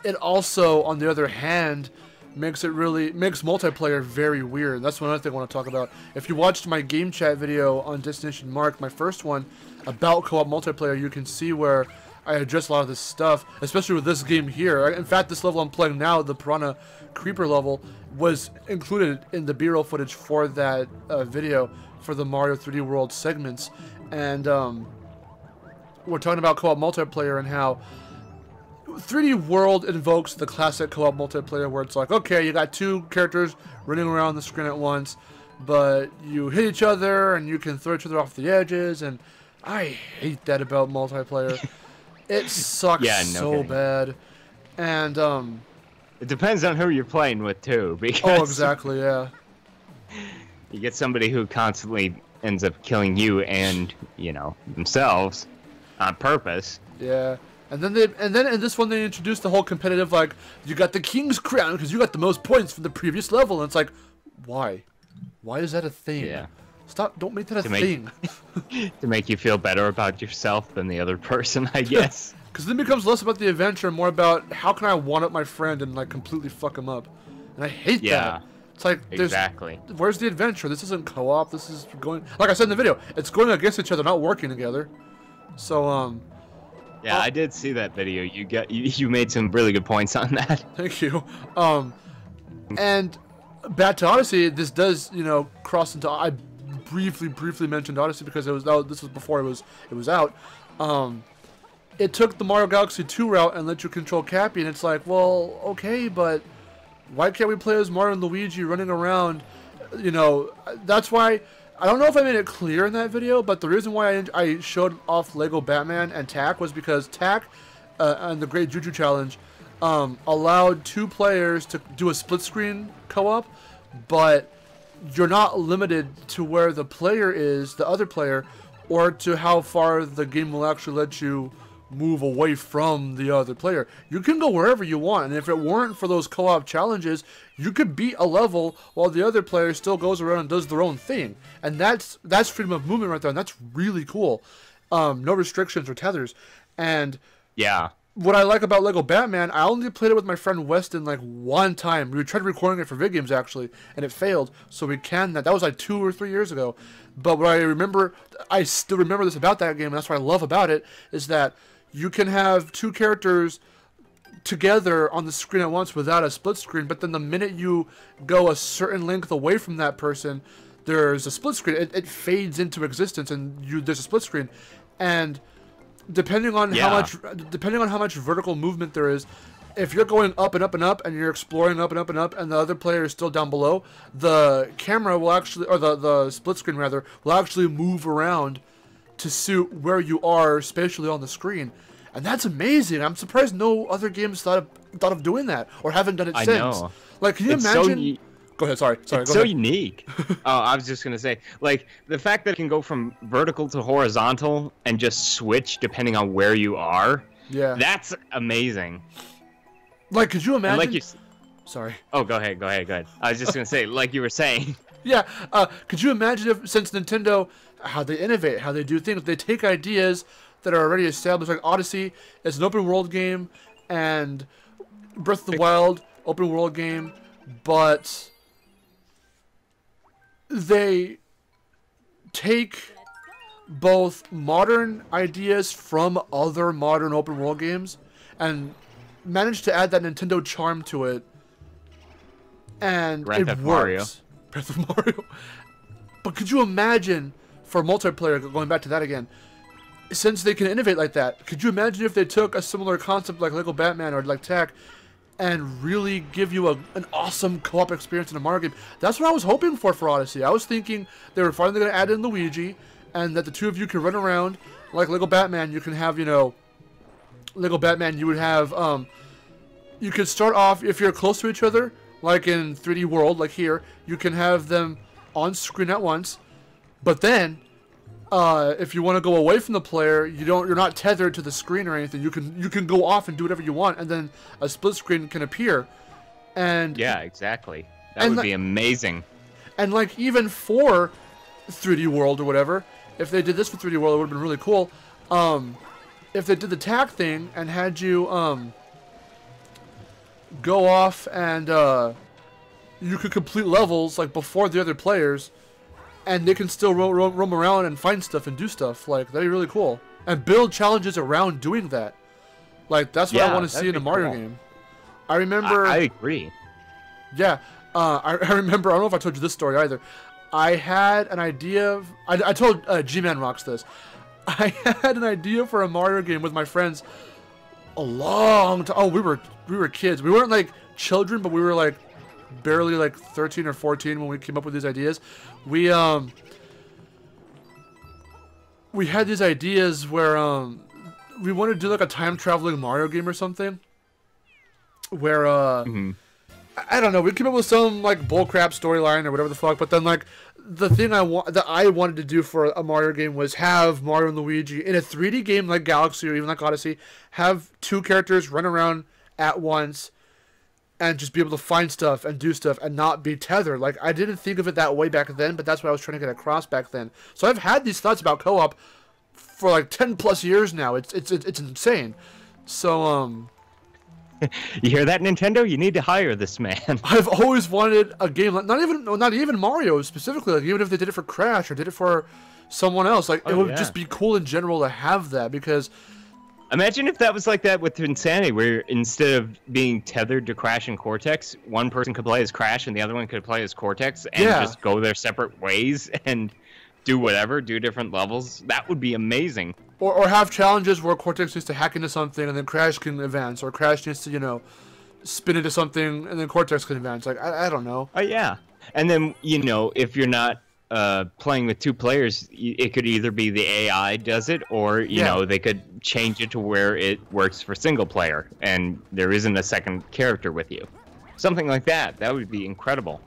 it also on the other hand makes multiplayer very weird. That's one other thing I want to talk about. If you watched my game chat video on Destination Mark, my first one, about co-op multiplayer, you can see where I address a lot of this stuff, especially with this game here. In fact, this level I'm playing now, the Piranha Creeper level, was included in the B-roll footage for that video for the Mario 3D World segments. And we're talking about co-op multiplayer and how 3D World invokes the classic co-op multiplayer where it's like, okay, you got 2 characters running around the screen at once, but you hit each other and you can throw each other off the edges, and I hate that about multiplayer. It sucks so bad. And It depends on who you're playing with too, because oh, exactly, yeah. you get somebody who constantly ends up killing you and, you know, themselves on purpose. Yeah. And then in this one they introduced the whole competitive, like, you got the King's Crown because you got the most points from the previous level, and it's like, why? Why is that a thing? Yeah. Stop! Don't make that a thing. To make you feel better about yourself than the other person, I guess. Because then it becomes less about the adventure and more about how can I one up my friend and like completely fuck him up, and I hate that. It's like where's the adventure? This isn't co-op. This is going, like I said in the video, it's going against each other, not working together. So yeah, I did see that video. You made some really good points on that. Thank you. And back to Odyssey, this does, you know, cross into. I briefly mentioned Odyssey because this was before it was out. It took the Mario Galaxy 2 route and let you control Cappy, and it's like, well, okay, but why can't we play as Mario and Luigi running around? You know, that's why. I don't know if I made it clear in that video, but the reason why I showed off Lego Batman and Tak was because Tak and the Great Juju Challenge allowed 2 players to do a split screen co-op, but you're not limited to where the player is, the other player, or to how far the game will actually let you move away from the other player. You can go wherever you want, and if it weren't for those co-op challenges, you could beat a level while the other player still goes around and does their own thing. And that's freedom of movement right there, and that's really cool. No restrictions or tethers. And yeah, what I like about Lego Batman, I only played it with my friend Weston like one time. We tried recording it for VidGames actually, and it failed. So we can that was like 2 or 3 years ago. But what I still remember this about that game, and that's what I love about it, is that you can have 2 characters together on the screen at once without a split screen, but then the minute you go a certain length away from that person, there's a split screen. It fades into existence, and there's a split screen. And depending on how much vertical movement there is, if you're going up and up and up, and you're exploring up and up and up, and the other player is still down below, the camera will actually, or the split screen rather, will actually move around to suit where you are spatially on the screen. And that's amazing. I'm surprised no other games thought of doing that, or haven't done it since. I know. Like, can you imagine? Go ahead. Sorry. It's so unique. Oh, I was just gonna say, like, the fact that it can go from vertical to horizontal and just switch depending on where you are. Yeah. That's amazing. Like, could you imagine? And like Sorry. Oh, go ahead. I was just gonna say, like you were saying. Yeah. Could you imagine if, since Nintendo, how they innovate, how they do things, they take ideas that are already established, like Odyssey is an open world game, and Breath of the Wild, open world game, but they take both modern ideas from other modern open world games and manage to add that Nintendo charm to it, and Breath it of works. Mario. Breath of Mario. But could you imagine, for multiplayer, going back to that again, since they can innovate like that, could you imagine if they took a similar concept like Lego Batman or like Tech and really give you an awesome co-op experience in a Mario game? That's what I was hoping for Odyssey. I was thinking they were finally going to add in Luigi, and that the two of you can run around like Lego Batman. You can have, you know, Lego Batman, you would have, you could start off, if you're close to each other, like in 3D World, like here, you can have them on screen at once, but then, if you want to go away from the player, you're not tethered to the screen or anything. You can go off and do whatever you want, and then a split screen can appear. And yeah, exactly. That would be amazing. And like even for 3D World or whatever, if they did this for 3D World, it would have been really cool. If they did the tag thing and had you go off and you could complete levels like before the other players, and they can still roam around and find stuff and do stuff. Like, that'd be really cool. And build challenges around doing that. Like, that's what I want to see in a Mario game. I remember... I agree. Yeah. I remember... I don't know if I told you this story either. I had an idea... I told G-Man Rocks this. I had an idea for a Mario game with my friends a long time... Oh, we were kids. We weren't, like, children, but we were, like, barely, like, 13 or 14 when we came up with these ideas. We had these ideas where we wanted to do like a time traveling Mario game or something. Where I don't know, we came up with some like bullcrap storyline or whatever the fuck. But then like the thing I wanted to do for a Mario game was have Mario and Luigi in a 3D game like Galaxy or even like Odyssey, have two characters run around at once and just be able to find stuff and do stuff and not be tethered. Like, I didn't think of it that way back then, but that's what I was trying to get across back then. So I've had these thoughts about co-op for like 10 plus years now. It's insane. So, You hear that, Nintendo? You need to hire this man. I've always wanted a game like, not even Mario specifically, like even if they did it for Crash or did it for someone else, like it would just be cool in general to have that, because imagine if that was like that with Insanity, where instead of being tethered to Crash and Cortex, one person could play as Crash and the other one could play as Cortex and just go their separate ways and do whatever, do different levels. That would be amazing. Or have challenges where Cortex needs to hack into something and then Crash can advance, or Crash needs to, you know, spin into something and then Cortex can advance. Like, I don't know. Oh, yeah. And then, you know, if you're not playing with two players, it could either be the AI does it, or you know, they could change it to where it works for single player and there isn't a second character with you, something like that. That would be incredible,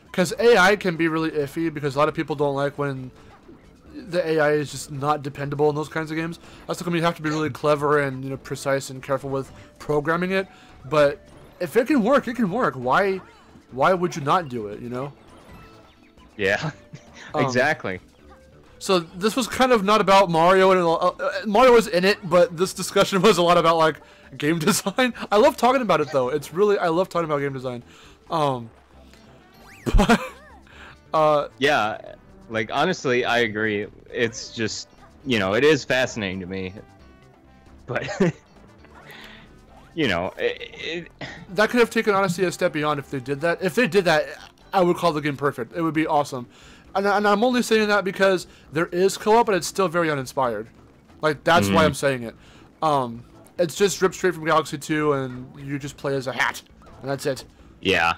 because AI can be really iffy, because a lot of people don't like when the AI is just not dependable in those kinds of games. That's when you have to be really clever and, you know, precise and careful with programming it. But if it can work, it can work. Why would you not do it, you know? Yeah. Exactly. So this was kind of not about Mario, and Mario was in it, but this discussion was a lot about like game design. I love talking about it though. I love talking about game design. Yeah, like honestly, I agree. It's just, you know, it is fascinating to me, but you know, that could have taken Odyssey a step beyond if they did that. If they did that, I would call the game perfect. It would be awesome. And I'm only saying that because there is co-op, but it's still very uninspired. Like, that's why I'm saying it. It's just ripped straight from Galaxy 2, and you just play as a hat, and that's it. Yeah.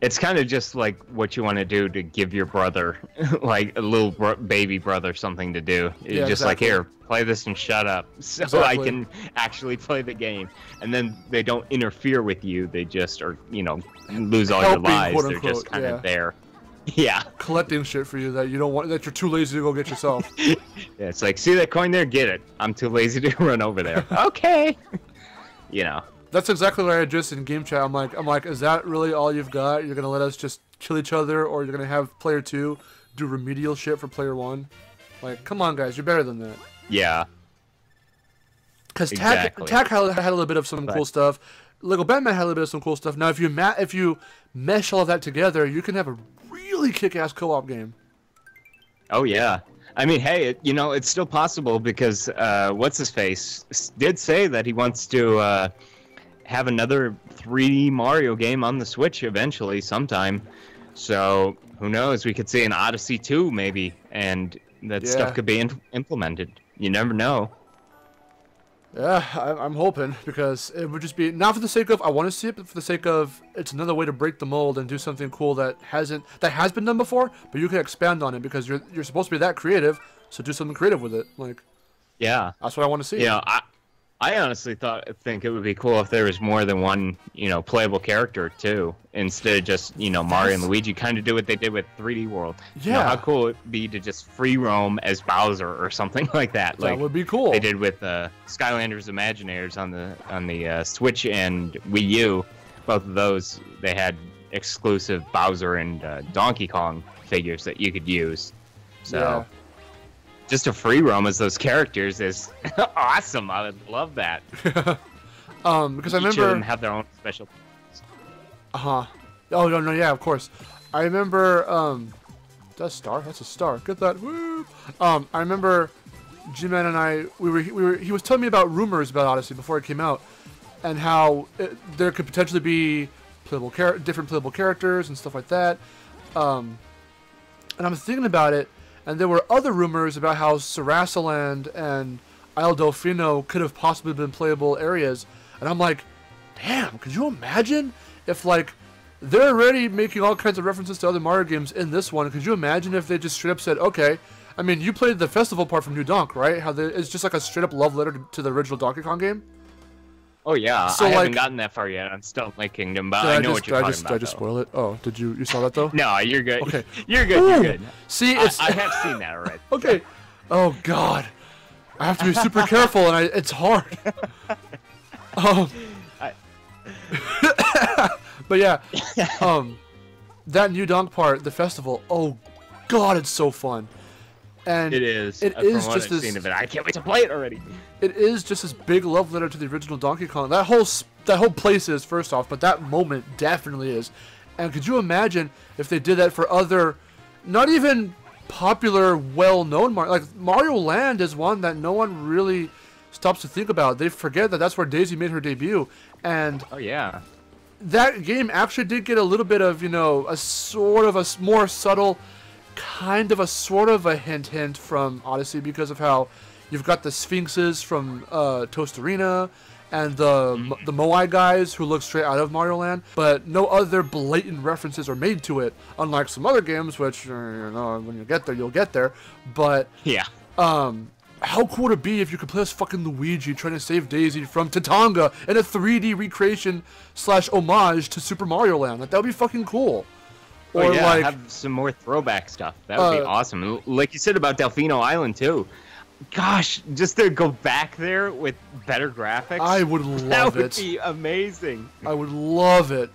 It's kind of just like what you want to do to give your brother, like a little baby brother, something to do. You're just like, here, play this and shut up, so I can actually play the game. And then they don't interfere with you. They just are, you know, lose all your lives. They're just kind of there. Yeah. Collecting shit for you that you don't want, that you're too lazy to go get yourself. Yeah, it's like, see that coin there? Get it. I'm too lazy to run over there. Okay. You know. That's exactly what I addressed in game chat. I'm like, is that really all you've got? You're gonna let us just kill each other, or you're gonna have player 2 do remedial shit for player 1? Like, come on, guys, you're better than that. Yeah. Because Tac had a little bit of some cool stuff. Lego Batman had a little bit of some cool stuff. Now, if you mesh all of that together, you can have a really kick-ass co-op game. Oh yeah. I mean, hey, you know, it's still possible, because what's his face did say that he wants to have another 3D Mario game on the Switch eventually, sometime. So who knows? We could see an Odyssey 2 maybe, and that stuff could be implemented. You never know. Yeah, I'm hoping, because it would just be, not for the sake of I want to see it, but for the sake of it's another way to break the mold and do something cool that has been done before, but you can expand on it because you're supposed to be that creative, so do something creative with it. Like, yeah, that's what I want to see. Yeah, I honestly think it would be cool if there was more than one, playable character too, instead of just, Mario and Luigi. Kind of do what they did with 3D World. Yeah. How cool it would be to just free roam as Bowser or something like that. That would be cool. They did with Skylanders Imagineers on the Switch and Wii U. Both of those, they had exclusive Bowser and Donkey Kong figures that you could use. So. Yeah. Just a free roam as those characters is awesome. I would love that. Because I remember each of them have their own special. Oh no, yeah, of course. I remember that's a star. That's a star. Get that. Woo! I remember G-Man and I. He was telling me about rumors about Odyssey before it came out, and how there could potentially be different playable characters and stuff like that. And I was thinking about it. And there were other rumors about how Sarasaland and Isle Delfino could have possibly been playable areas. And I'm like, damn, could you imagine if, like, they're already making all kinds of references to other Mario games in this one. Could you imagine if they just straight up said, okay, I mean, you played the festival part from New Donk, right? How it's just like a straight up love letter to the original Donkey Kong game? Oh, yeah. So, I haven't gotten that far yet. I'm still in Lake Kingdom, but I know what you're talking about. Did I just spoil it? Oh, did you saw that, though? No, you're good. Okay. You're good, Ooh. you're good. See, I have seen that already. Okay. Oh, God. I have to be super careful, and it's hard. But yeah, that New Donk part, the festival, oh, God, it's so fun. And it is. It From is what just I've this. seen of it. I can't wait to play it already. It is just this big love letter to the original Donkey Kong. That whole place is, first off, but that moment definitely is. And could you imagine if they did that for other, not even popular, well-known Mario? Like Mario Land is one that no one really stops to think about. They forget that that's where Daisy made her debut, and oh yeah, that game actually did get a little bit of a sort of a more subtle, kind of a sort of a hint from Odyssey because of how you've got the Sphinxes from Toast Arena and the Moai guys who look straight out of Mario Land, but no other blatant references are made to it, unlike some other games, which, when you get there, you'll get there. But, yeah. How cool would it be if you could play as fucking Luigi trying to save Daisy from Tatanga in a 3D recreation / homage to Super Mario Land? Like, that would be fucking cool. Or yeah, have some more throwback stuff. That would be awesome. Like you said about Delfino Island, too. Gosh, just to go back there with better graphics. I would love it. That would be amazing. I would love it.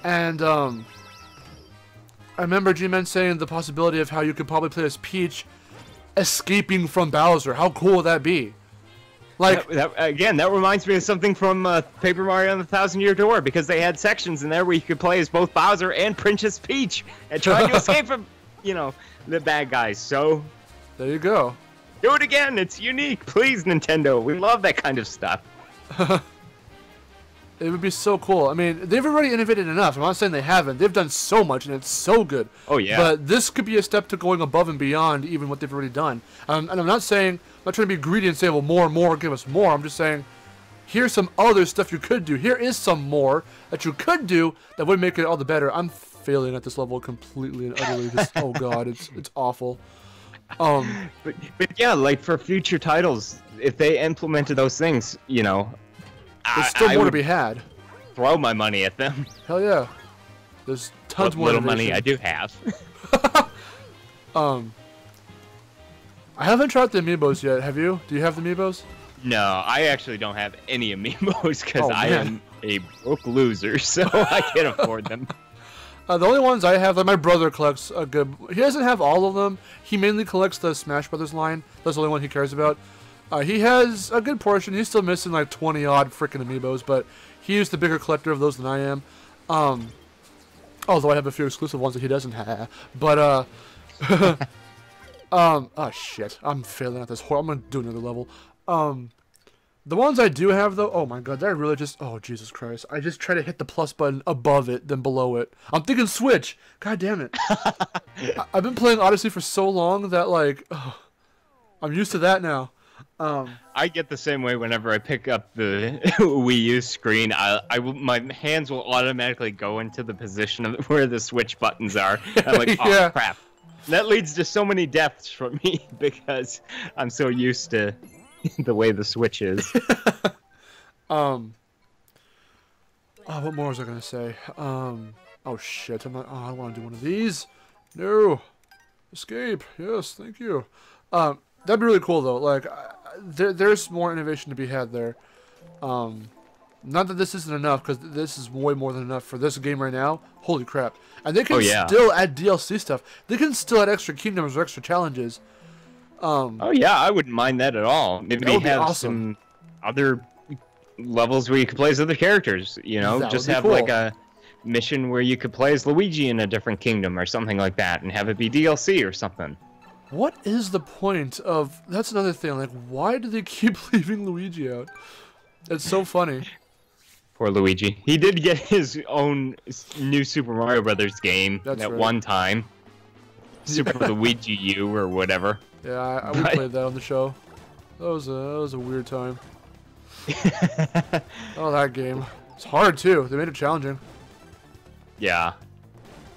And I remember G-Man saying the possibility of how you could probably play as Peach escaping from Bowser. How cool would that be? Like again, that reminds me of something from Paper Mario and the Thousand Year Door, because they had sections in there where you could play as both Bowser and Princess Peach and try to escape from, the bad guys. So there you go. Do it again. It's unique. Please, Nintendo. We love that kind of stuff. It would be so cool. I mean, they've already innovated enough. I'm not saying they haven't. They've done so much, and it's so good. Oh, yeah. But this could be a step to going above and beyond even what they've already done. And I'm not trying to be greedy and say, well, more, give us more. I'm just saying, here's some other stuff you could do. Here is some more that you could do that would make it all the better. I'm failing at this level completely and utterly. Oh, God, it's awful. But yeah, like for future titles, if they implemented those things, there's still more to be had. Throw my money at them. Hell yeah. There's tons more little money I do have. I haven't tried the amiibos yet. Have you? Do you have the amiibos? No, I actually don't have any amiibos because I am a broke loser, so I can't afford them. The only ones I have, like my brother collects a good. He doesn't have all of them. He mainly collects the Smash Brothers line. That's the only one he cares about. He has a good portion. He's still missing like 20 odd freaking amiibos, but he is the bigger collector of those than I am. Although I have a few exclusive ones that he doesn't have. But oh shit, I'm failing at this. I'm gonna do another level. The ones I do have, though, oh my god, they're really just, oh Jesus Christ. I just try to hit the plus button above it, then below it. I'm thinking Switch. God damn it. I've been playing Odyssey for so long that, like, I'm used to that now. I get the same way whenever I pick up the Wii U screen. My hands will automatically go into the position of where the Switch buttons are. I'm like, oh Yeah. crap. That leads to so many deaths for me because I'm so used to the way the Switch is. Oh, what more was I gonna say? Oh shit! I want to do one of these. No, escape. Yes, thank you. That'd be really cool though. Like, there's more innovation to be had there. Not that this isn't enough, because this is way more than enough for this game right now. Holy crap! And they can still add DLC stuff. They can still add extra kingdoms or extra challenges. Oh yeah, I wouldn't mind that at all. Maybe they have some other levels where you could play as other characters. You know, just have like a mission where you could play as Luigi in a different kingdom or something like that, and have it be DLC or something. What is the point of... That's another thing. Like, why do they keep leaving Luigi out? It's so funny. Poor Luigi. He did get his own new Super Mario Brothers game one time. Super Luigi U or whatever. Yeah, we played that on the show. That was a weird time. Oh, that game. It's hard too. They made it challenging. Yeah.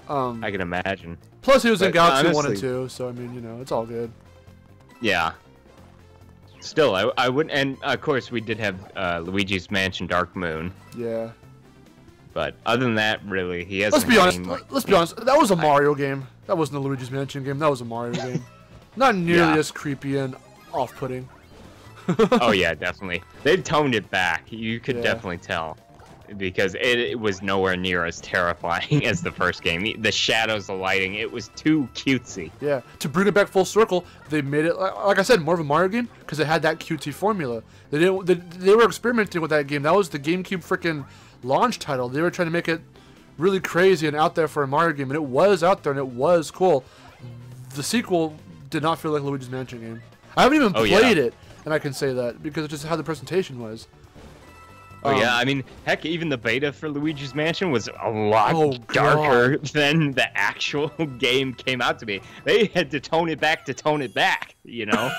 I can imagine. Plus, he was in Galaxy 1 and 2, so I mean, you know, it's all good. Yeah. Still, I wouldn't. And of course, we did have Luigi's Mansion Dark Moon. Yeah. But other than that, really, he hasn't. Let's be honest. That was a Mario game. That wasn't a Luigi's Mansion game. That was a Mario game. Not nearly as creepy and off-putting. Oh yeah, definitely. They toned it back. You could definitely tell, because it was nowhere near as terrifying as the first game. The shadows, the lighting, it was too cutesy. Yeah. To bring it back full circle, they made it, like I said, more of a Mario game because it had that cutesy formula. They were experimenting with that game. That was the GameCube freaking launch title. They were trying to make it really crazy and out there for a Mario game, and it was out there and it was cool. The sequel did not feel like Luigi's Mansion game. I haven't even played it, and I can say that because it's just how the presentation was. Oh yeah, I mean, heck, even the beta for Luigi's Mansion was a lot darker than the actual game came out to be. They had to tone it back, you know?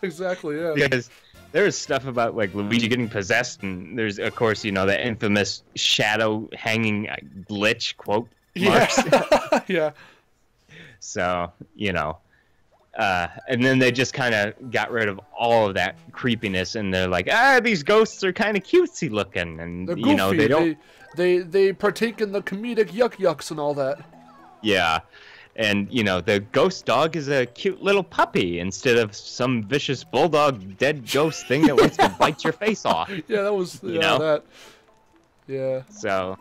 Exactly, yeah. Because there's stuff about, like, Luigi getting possessed, and there's, of course, you know, the infamous shadow hanging glitch, quote marks. Yeah. Yeah. So, you know. And then they just kind of got rid of all of that creepiness, and they're like, these ghosts are kind of cutesy looking, and they're goofy. You know, they don't. They partake in the comedic yucks and all that. Yeah, and you know, the ghost dog is a cute little puppy instead of some vicious bulldog dead ghost thing that wants to bite your face off. Yeah, that was you know that. Yeah. So.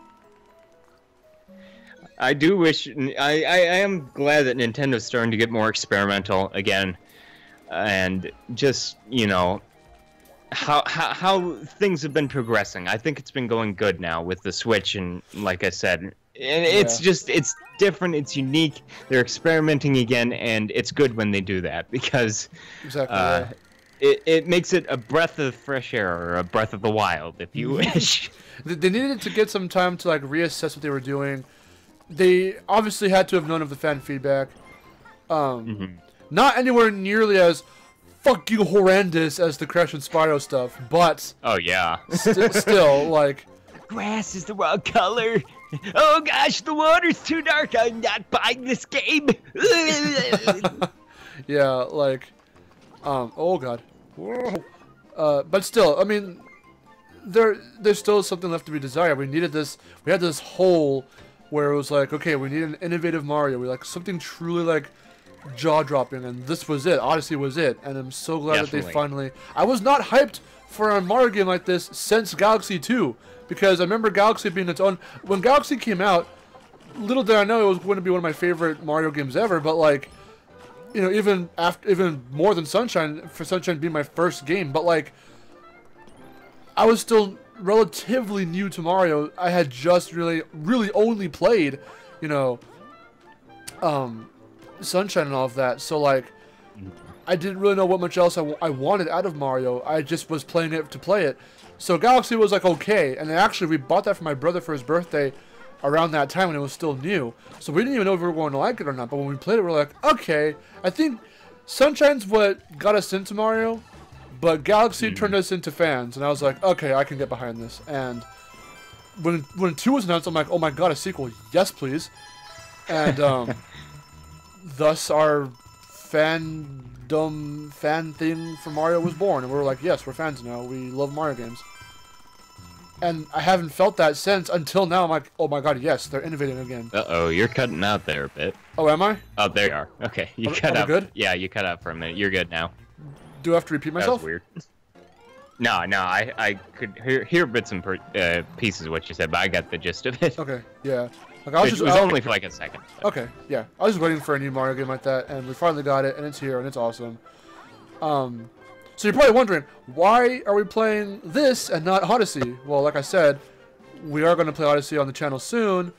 I do wish. I am glad that Nintendo's starting to get more experimental again, and just, you know, how things have been progressing. I think it's been going good now with the Switch, and like I said, and it's just it's different, it's unique. They're experimenting again, and it's good when they do that because it makes it a breath of fresh air or a breath of the wild, if you wish. They needed to get some time to like reassess what they were doing. They obviously had to have known of the fan feedback. Not anywhere nearly as fucking horrendous as the Crash and Spyro stuff, but oh yeah, still like grass is the wrong color. Oh gosh, the water's too dark. I'm not buying this game. Yeah, like oh god. But still, I mean, there's still something left to be desired. We needed this. We had this hole where it was like, okay, we need an innovative Mario. We like something truly like jaw-dropping, and this was it. Odyssey was it, and I'm so glad that they finally... I was not hyped for a Mario game like this since Galaxy 2, because I remember Galaxy being its own... When Galaxy came out, little did I know it was going to be one of my favorite Mario games ever, but like, you know, even more than Sunshine, for Sunshine being my first game, but like, I was still relatively new to Mario. I had just really only played, you know, Sunshine and all of that. So like, I didn't really know what much else I wanted out of Mario. I just was playing it to play it. So Galaxy was like okay, and actually we bought that for my brother for his birthday around that time when it was still new. So we didn't even know if we were going to like it or not. But when we played it, we were like, okay. I think Sunshine's what got us into Mario. But Galaxy turned us into fans, and I was like, okay, I can get behind this. And when 2 was announced, I'm like, oh my god, a sequel, yes please. And thus our fan thing for Mario was born, and we were like, yes, we're fans now. We love Mario games. And I haven't felt that since until now. I'm like, oh my god, yes, they're innovating again. Uh-oh, you're cutting out there a bit. Oh, am I? Oh, there you are. Okay, you cut out. Good? Yeah, you cut out for a minute. You're good now. Do I have to repeat myself? That was weird. No, I could hear bits and pieces of what you said, but I got the gist of it. Okay, yeah. Like, it was only for like a second. Okay, yeah. I was just waiting for a new Mario game like that, and we finally got it, and it's here, and it's awesome. So you're probably wondering, why are we playing this and not Odyssey? Well, like I said, we are going to play Odyssey on the channel soon.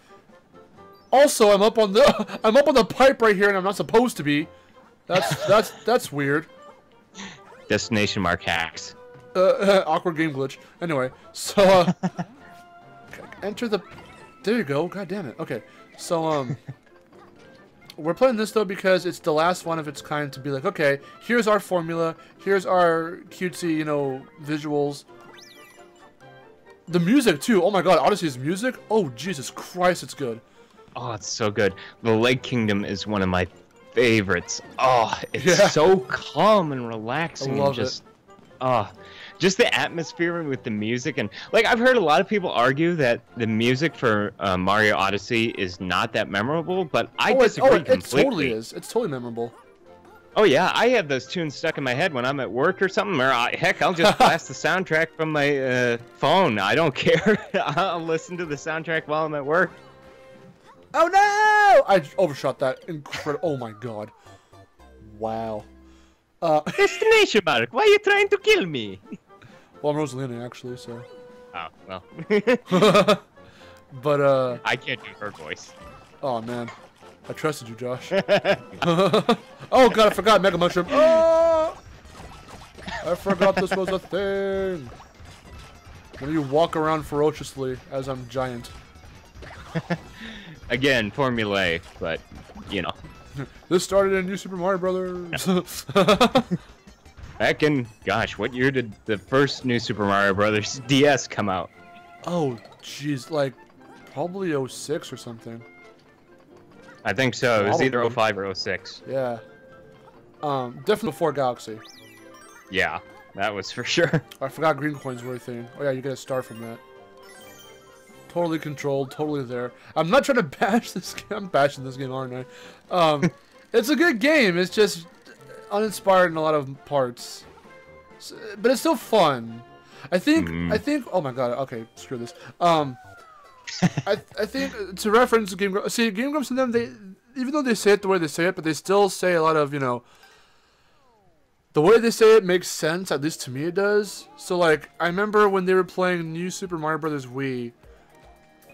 Also, I'm up on the pipe right here, and I'm not supposed to be. That's weird. Destination mark hacks. Awkward game glitch. Anyway, so enter the. There you go. God damn it. Okay, so we're playing this though because it's the last one of its kind to be like, okay, here's our formula, here's our cutesy, you know, visuals. The music too. Oh my god, Odyssey's music. Oh Jesus Christ, it's good. Oh, it's so good. The Lake Kingdom is one of my favorites. Oh, it's so calm and relaxing. I love it. Just the atmosphere with the music, and like I've heard a lot of people argue that the music for Mario Odyssey is not that memorable, but I disagree completely. It totally is. It's totally memorable. Oh yeah, I have those tunes stuck in my head when I'm at work or something, or heck, I'll just blast the soundtrack from my phone. I don't care. I'll listen to the soundtrack while I'm at work. Oh no! I overshot that. Incredible. Oh my god. Wow. Destination mark. Why are you trying to kill me? Well, I'm Rosalina, actually, so. Oh, well. But, I can't do her voice. Oh, man. I trusted you, Josh. Oh, God, I forgot Mega Mushroom. Oh! I forgot this was a thing. When you walk around ferociously as I'm giant. Again, formulaic, but, you know. This started in New Super Mario Brothers. Back in, gosh, what year did the first New Super Mario Brothers DS come out? Oh, jeez, like, probably 06 or something. I think so. It was either 05 or 06. Yeah. Definitely before Galaxy. Yeah, that was for sure. I forgot green coins were a thing. Oh yeah, you get a star from that. Totally controlled, totally there. I'm not trying to bash this game. I'm bashing this game, aren't I? It's a good game. It's just uninspired in a lot of parts, but it's still fun. I think. Oh my god. Okay, screw this. I think to reference Game Grumps. See, Game Grumps and them, they, even though they say it the way they say it, but they still say a lot of, you know, the way they say it makes sense. At least to me, it does. So like, I remember when they were playing New Super Mario Brothers Wii.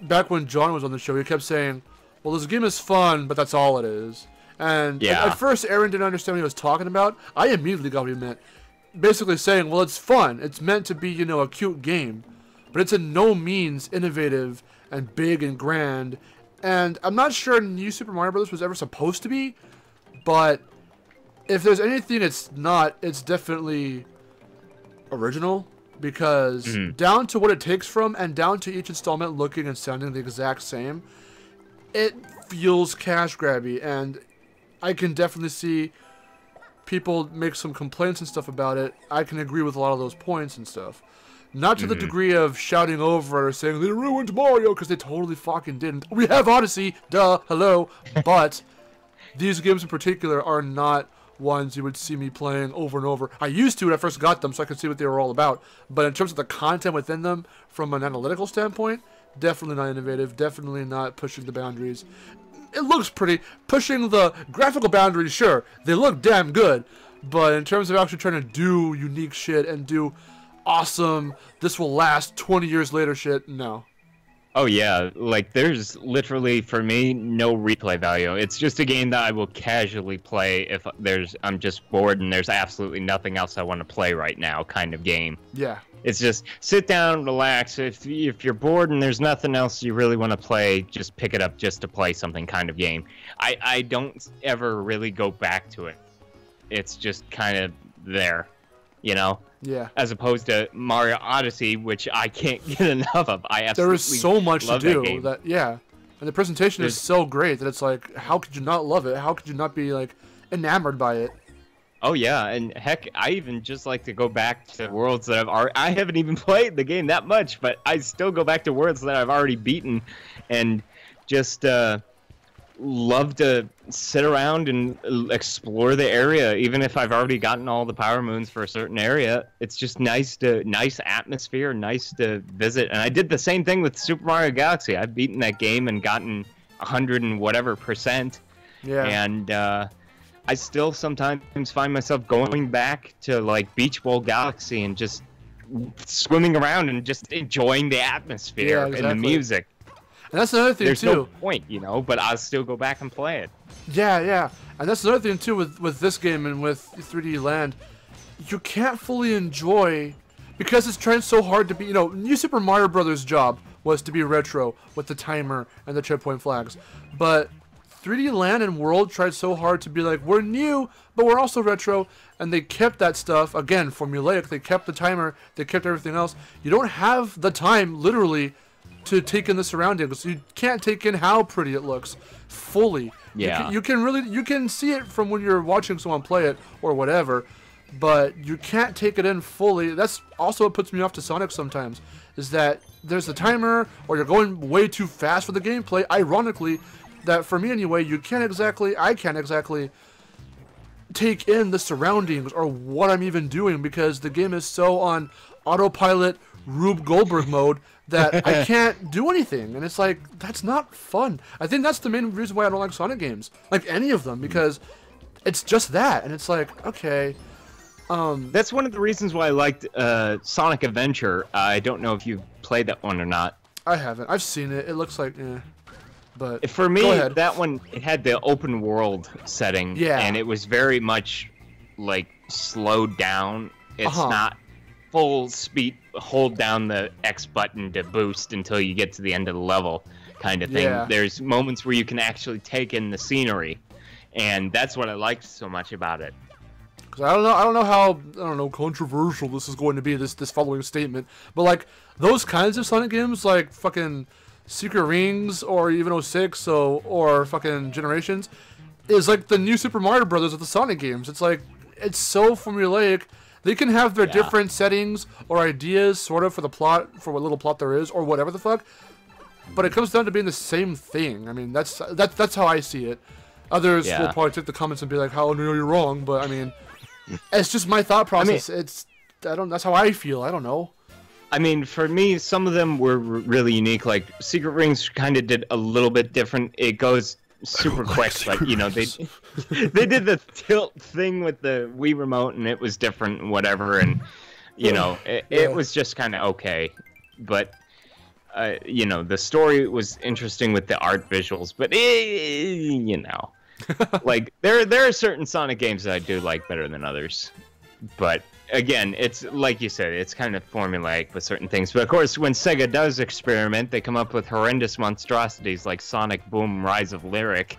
Back when John was on the show, he kept saying, "Well, this game is fun, but that's all it is." And at first, Aaron didn't understand what he was talking about. I immediately got what he meant. Basically saying, well, it's fun. It's meant to be, you know, a cute game. But it's in no means innovative and big and grand. And I'm not sure New Super Mario Bros. Was ever supposed to be. But if there's anything it's not, it's definitely original. Because down to what it takes from and down to each installment looking and sounding the exact same, it feels cash grabby. And I can definitely see people make some complaints and stuff about it. I can agree with a lot of those points and stuff. Not to the degree of shouting over it or saying they ruined Mario, because they totally fucking didn't. We have Odyssey, duh, hello. But these games in particular are not ones you would see me playing over and over. I used to when I first got them so I could see what they were all about. But in terms of the content within them, from an analytical standpoint, definitely not innovative, definitely not pushing the boundaries. It looks pretty. Pushing the graphical boundaries, sure, they look damn good. But in terms of actually trying to do unique shit and do awesome, this will last 20 years later shit, no. Oh yeah, like there's literally for me no replay value. It's just a game that I will casually play if I'm just bored and there's absolutely nothing else I want to play right now kind of game. Yeah. It's just sit down, relax. If you're bored and there's nothing else you really want to play, just pick it up just to play something kind of game. I don't ever really go back to it. It's just kind of there. you know. Yeah. As opposed to Mario Odyssey, which I can't get enough of. I absolutely there is so much to do that game. yeah, and the presentation is so great that it's like, how could you not love it? How could you not be like enamored by it? Oh yeah, and heck, I even just like to go back to worlds that I haven't even played the game that much, but I still go back to worlds that I've already beaten, and just love to sit around and explore the area, even if I've already gotten all the power moons for a certain area. It's just nice atmosphere, nice to visit. And I did the same thing with Super Mario Galaxy. I've beaten that game and gotten 100 and whatever %. Yeah. And I still sometimes find myself going back to like Beach Bowl Galaxy and just swimming around and just enjoying the atmosphere and the music. And that's another thing, There's too. no point, you know, but I'll still go back and play it. Yeah, yeah. And that's another thing, too, with this game and with 3D Land. You can't fully enjoy, because it's trying so hard to be, you know, New Super Mario Brothers' job was to be retro with the timer and the checkpoint flags. But 3D Land and World tried so hard to be like, we're new, but we're also retro. And they kept that stuff, again, formulaic. They kept the timer. They kept everything else. You don't have the time, literally, to take in the surroundings. You can't take in how pretty it looks fully. Yeah. You can see it from when you're watching someone play it or whatever, but you can't take it in fully. That's also what puts me off to Sonic sometimes, is that there's a timer or you're going way too fast for the gameplay. Ironically, that for me anyway, I can't exactly take in the surroundings or what I'm even doing, because the game is so on autopilot Rube Goldberg mode that I can't do anything, and it's like, that's not fun. I think that's the main reason why I don't like Sonic games, like any of them, because it's just that, and it's like, okay. That's one of the reasons why I liked Sonic Adventure. I don't know if you've played that one or not. I haven't. I've seen it. It looks like, but for me, that one, it had the open world setting, and it was very much like slowed down. It's not full speed, hold down the X button to boost until you get to the end of the level kind of thing. Yeah. There's moments where you can actually take in the scenery, and that's what I liked so much about it. Because I don't know how controversial this is going to be, this following statement, but like those kinds of Sonic games, like fucking Secret Rings or even 06 or fucking Generations, is like the new Super Mario Brothers of the Sonic games. It's like, it's so formulaic. They can have their different settings or ideas, sort of, for the plot, for what little plot there is, or whatever the fuck. But it comes down to being the same thing. I mean, that's how I see it. Others will probably take the comments and be like, "How no, you're wrong." But I mean, it's just my thought process. That's how I feel. I don't know. I mean, for me, some of them were really unique. Like Secret Rings kind of did a little bit different. It goes super quick, but you know, they did the tilt thing with the Wii remote, and it was different and whatever, and you know, it was just kind of okay. But you know, the story was interesting with the art visuals, but you know, like there are certain Sonic games that I do like better than others. But again, it's like you said, it's kind of formulaic with certain things. But of course, when Sega does experiment, they come up with horrendous monstrosities like Sonic Boom Rise of Lyric,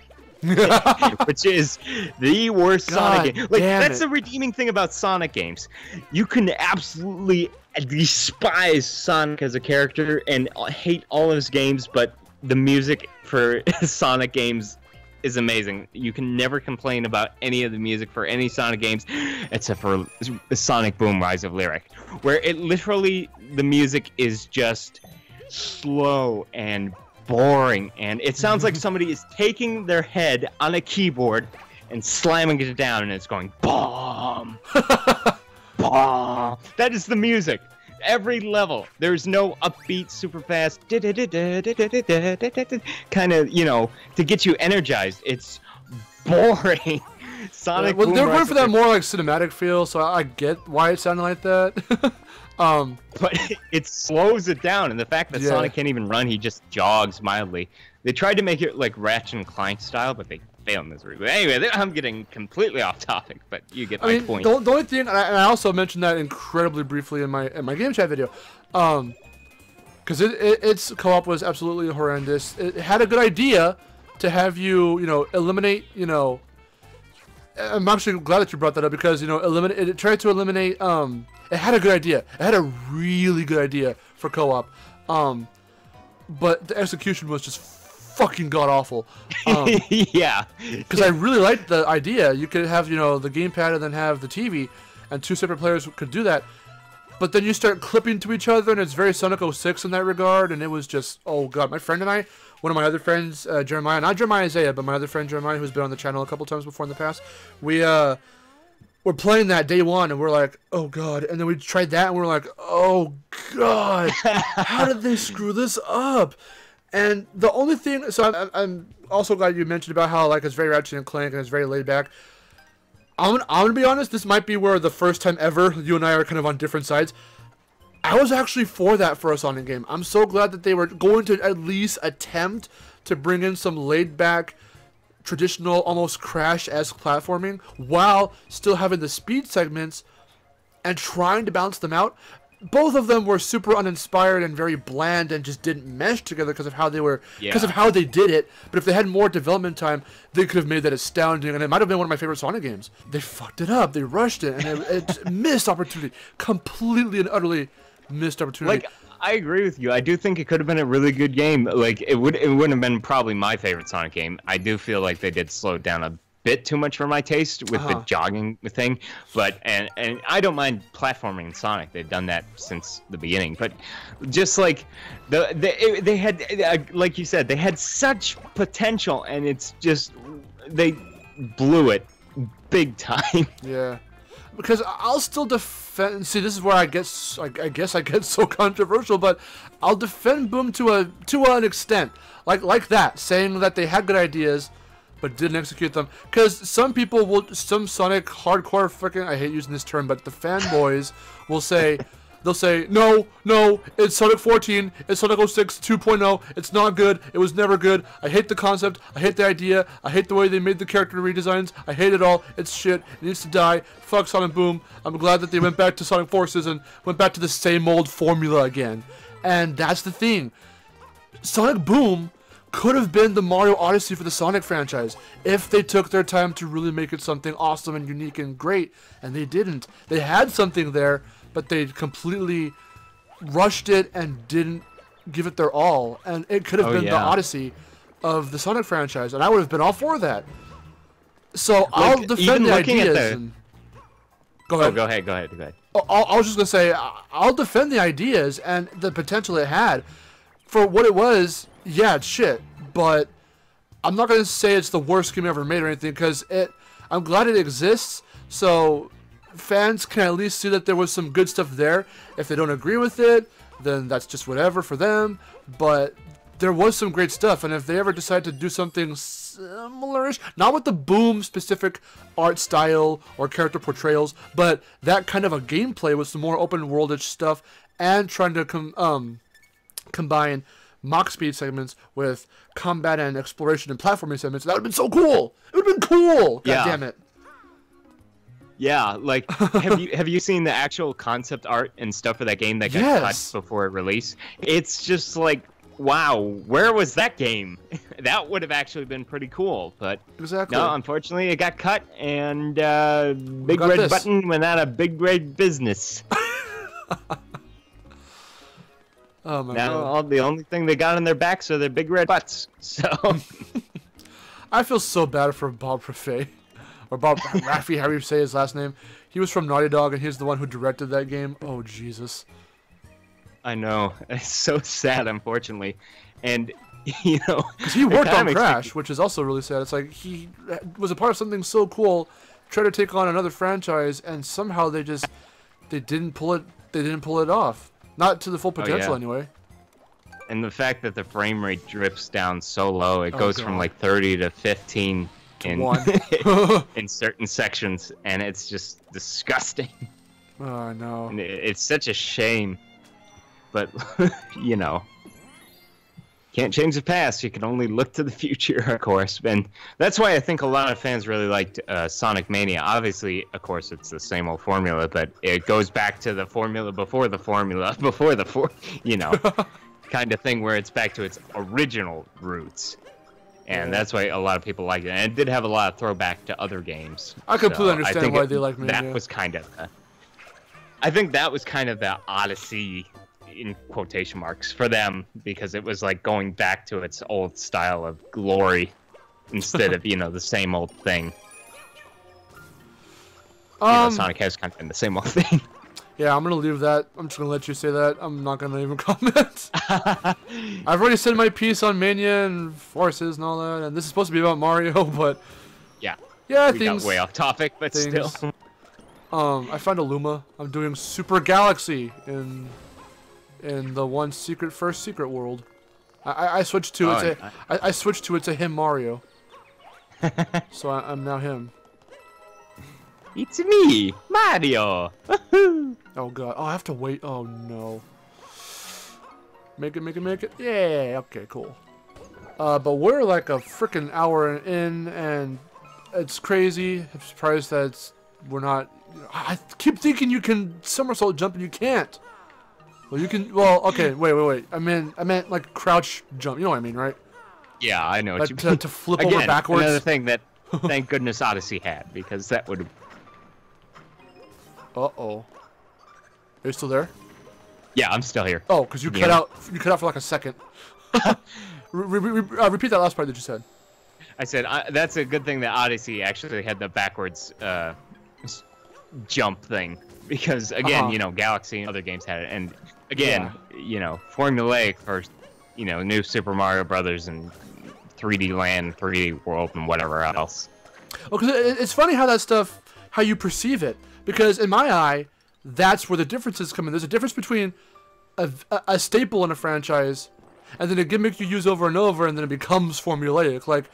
which is the worst Sonic game. Like, that's the redeeming thing about Sonic games. You can absolutely despise Sonic as a character and hate all of his games, but the music for Sonic games is amazing. You can never complain about any of the music for any Sonic games except for Sonic Boom Rise of Lyric, where it literally, the music is just slow and boring, and it sounds like somebody is taking their head on a keyboard and slamming it down, and it's going BOOM! BOOM! That is the music. Every level, there's no upbeat, super fast, kind of, you know, to get you energized. It's boring. Sonic. Well, they're going for that more like cinematic feel, so I get why it sounded like that. But it slows it down, and the fact that Sonic can't even run, he just jogs mildly. They tried to make it like Ratchet and Clank style, but they failed miserably. Anyway, I'm getting completely off topic, but you get my point. The only thing, and I also mentioned that incredibly briefly in my game chat video, because its co-op was absolutely horrendous. It had a good idea to have you, eliminate, I'm actually glad that you brought that up because, you know, it tried to eliminate, it had a good idea. It had a really good idea for co-op. But the execution was just fucking god-awful. Yeah. Because I really liked the idea. You could have, you know, the gamepad and then have the TV, and 2 separate players could do that. But then you start clipping to each other, and it's very Sonic 06 in that regard, and it was just, oh god. My friend and I, one of my other friends, Jeremiah, not Jeremiah Isaiah, but my other friend Jeremiah, who's been on the channel a couple times before in the past, we're playing that day one, and we're like, oh god. And then we tried that, and we're like, oh god, how did they screw this up? And the only thing, so I'm also glad you mentioned about how, like, it's very Ratchet and Clank, and it's very laid back. I'm gonna be honest, this might be where the first time ever you and I are kind of on different sides. I was actually for that for a Sonic game. I'm so glad that they were going to at least attempt to bring in some laid-back, traditional, almost Crash-esque platforming while still having the speed segments and trying to balance them out. Both of them were super uninspired and very bland and just didn't mesh together because of how they were, because of how they did it. But if they had more development time, they could have made that astounding, and it might have been one of my favorite Sonic games. They fucked it up. They rushed it, and it missed opportunity. Completely and utterly missed opportunity. Like, I agree with you. I do think it could have been a really good game. Like, it wouldn't have been probably my favorite Sonic game. I do feel like they did slow it down a bit too much for my taste with the jogging thing, but and I don't mind platforming in Sonic. They've done that since the beginning, but just like they had, like you said, they had such potential, and it's just they blew it big time. Yeah, because I'll still defend. See, this is where I guess I get so controversial, but I'll defend Boom to an extent, like that, saying that they had good ideas but didn't execute them. Because some Sonic hardcore freaking, I hate using this term, but the fanboys will say, they'll say, no, it's Sonic 14, it's Sonic 06 2.0, it's not good, it was never good, I hate the concept, I hate the idea, I hate the way they made the character redesigns, I hate it all, it's shit, it needs to die, fuck Sonic Boom. I'm glad that they went back to Sonic Forces and went back to the same old formula again. And that's the thing. Sonic Boom could have been the Mario Odyssey for the Sonic franchise if they took their time to really make it something awesome and unique and great, and they didn't. They had something there, but they completely rushed it and didn't give it their all, and it could have been the Odyssey of the Sonic franchise, and I would have been all for that. So like, I'll defend the ideas. Go ahead. Go ahead. I was just gonna say I'll defend the ideas and the potential it had for what it was. Yeah, it's shit, but I'm not gonna say it's the worst game ever made or anything, because I'm glad it exists, so fans can at least see that there was some good stuff there. If they don't agree with it, then that's just whatever for them, but there was some great stuff, and if they ever decide to do something similar-ish, not with the Boom specific art style or character portrayals, but that kind of a gameplay with some more open world-ish stuff, and trying to combine Mach speed segments with combat and exploration and platforming segments, that would have been so cool. It would have been cool. God damn it. Yeah, like have you seen the actual concept art and stuff for that game that got cut before it released? It's just like, wow, where was that game? That would have actually been pretty cool, but no, unfortunately it got cut, and big red button went out of big red business. Oh my God. The only thing they got on their backs are their big red butts. So I feel so bad for Bob Raffay, or Bob Raffy, however you say his last name. He was from Naughty Dog, and he's the one who directed that game. Oh Jesus. I know. It's so sad, unfortunately, and you know, because he worked on Crash, which is also really sad. It's like he was a part of something so cool, tried to take on another franchise, and somehow they didn't pull it. They didn't pull it off. Not to the full potential, anyway. And the fact that the frame rate drips down so low, it goes from like 30 to 15 in certain sections, and it's just disgusting. Oh, no. And it's such a shame. But, you know, can't change the past. You can only look to the future, of course. And that's why I think a lot of fans really liked Sonic Mania. Obviously, of course, it's the same old formula, but it goes back to the formula before the formula before the you know, kind of thing, where it's back to its original roots. And that's why a lot of people liked it. And it did have a lot of throwback to other games. I completely So understand why they like Mania. That was kind of I think that was kind of the Odyssey, in quotation marks, for them, because it was like going back to its old style of glory instead of, the same old thing. Sonic has kind of been the same old thing. Yeah, I'm gonna leave that. I'm just gonna let you say that. I'm not gonna even comment. I've already said my piece on Mania and Forces and all that, and this is supposed to be about Mario, but yeah, we got way off topic, but still. I found a Luma. I'm doing Super Galaxy in the one first secret world. I switched to it. I switched to it to him Mario. So I'm now him. It's me, Mario. Oh god. Oh, I have to wait. Oh no. Make it. Yeah. Okay. Cool. But we're like a freaking hour in, and it's crazy. I'm surprised that we're not. I keep thinking you can somersault jump and you can't. Well, you can. Well, okay. Wait. I meant like crouch jump. You know what I mean, right? Yeah, I know what Like you mean. to flip Again, over backwards. Another thing that, thank goodness, Odyssey had, because that would. Uh-oh. Are you still there? Yeah, I'm still here. Oh, because you cut out. You cut out for like a second. Repeat that last part that you said. I said that's a good thing that Odyssey actually had the backwards jump thing, because again, Galaxy and other games had it, and again, formulaic for new Super Mario Brothers and 3D Land, 3D World, and whatever else. Well, because it's funny how that stuff, how you perceive it. Because in my eye, that's where the differences come in. There's a difference between a staple in a franchise and then a gimmick you use over and over, and then it becomes formulaic. Like,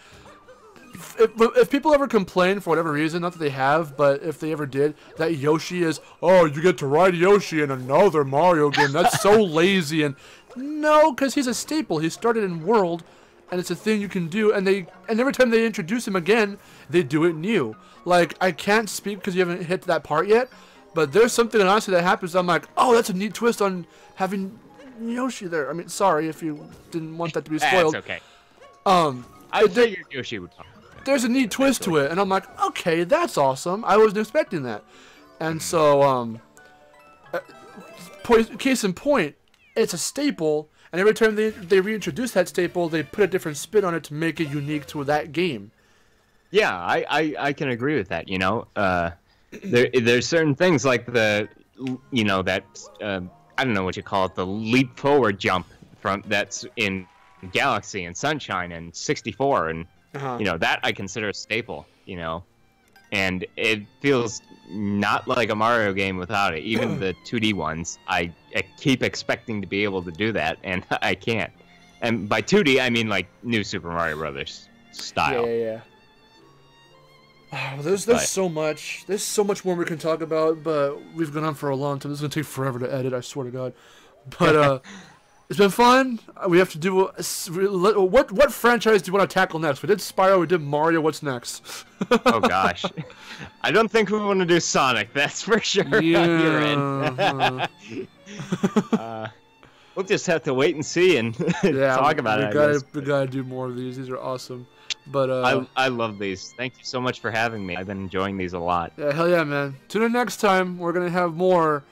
if people ever complain for whatever reason, not that they have, but if they ever did, that Yoshi is, oh, you get to ride Yoshi in another Mario game. That's so lazy. And no, because he's a staple. He started in World, and it's a thing you can do. And every time they introduce him again, they do it new. Like, I can't speak because you haven't hit that part yet, but there's something in Odyssey that happens. I'm like, oh, that's a neat twist on having Yoshi there. I mean, sorry if you didn't want that to be spoiled. That's okay. I figured Yoshi would come. There's a neat twist to it, and I'm like, okay, that's awesome. I wasn't expecting that. And so, case in point, it's a staple, and every time they reintroduce that staple, they put a different spin on it to make it unique to that game. Yeah, I can agree with that. There's certain things like that I don't know what you call it, the leap forward jump that's in Galaxy and Sunshine and 64, and that I consider a staple. And it feels not like a Mario game without it. Even the 2D ones, I keep expecting to be able to do that, and I can't. And by 2D, I mean like new Super Mario Brothers style. Yeah. There's so much. There's so much more we can talk about, but we've gone on for a long time. This is gonna take forever to edit. I swear to God. But it's been fun. We have to do what franchise do you want to tackle next? We did Spyro. We did Mario. What's next? Oh gosh, I don't think we want to do Sonic. That's for sure. Yeah. We'll just have to wait and see and talk about it. We gotta do more of these. These are awesome. But I love these. Thank you so much for having me. I've been enjoying these a lot. Yeah, hell yeah, man. Tune in next time. We're gonna have more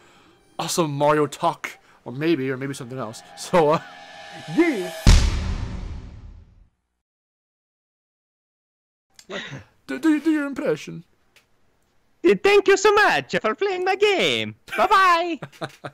awesome Mario talk, or maybe something else. So, yeah. Do your impression. Thank you so much for playing my game. Bye bye.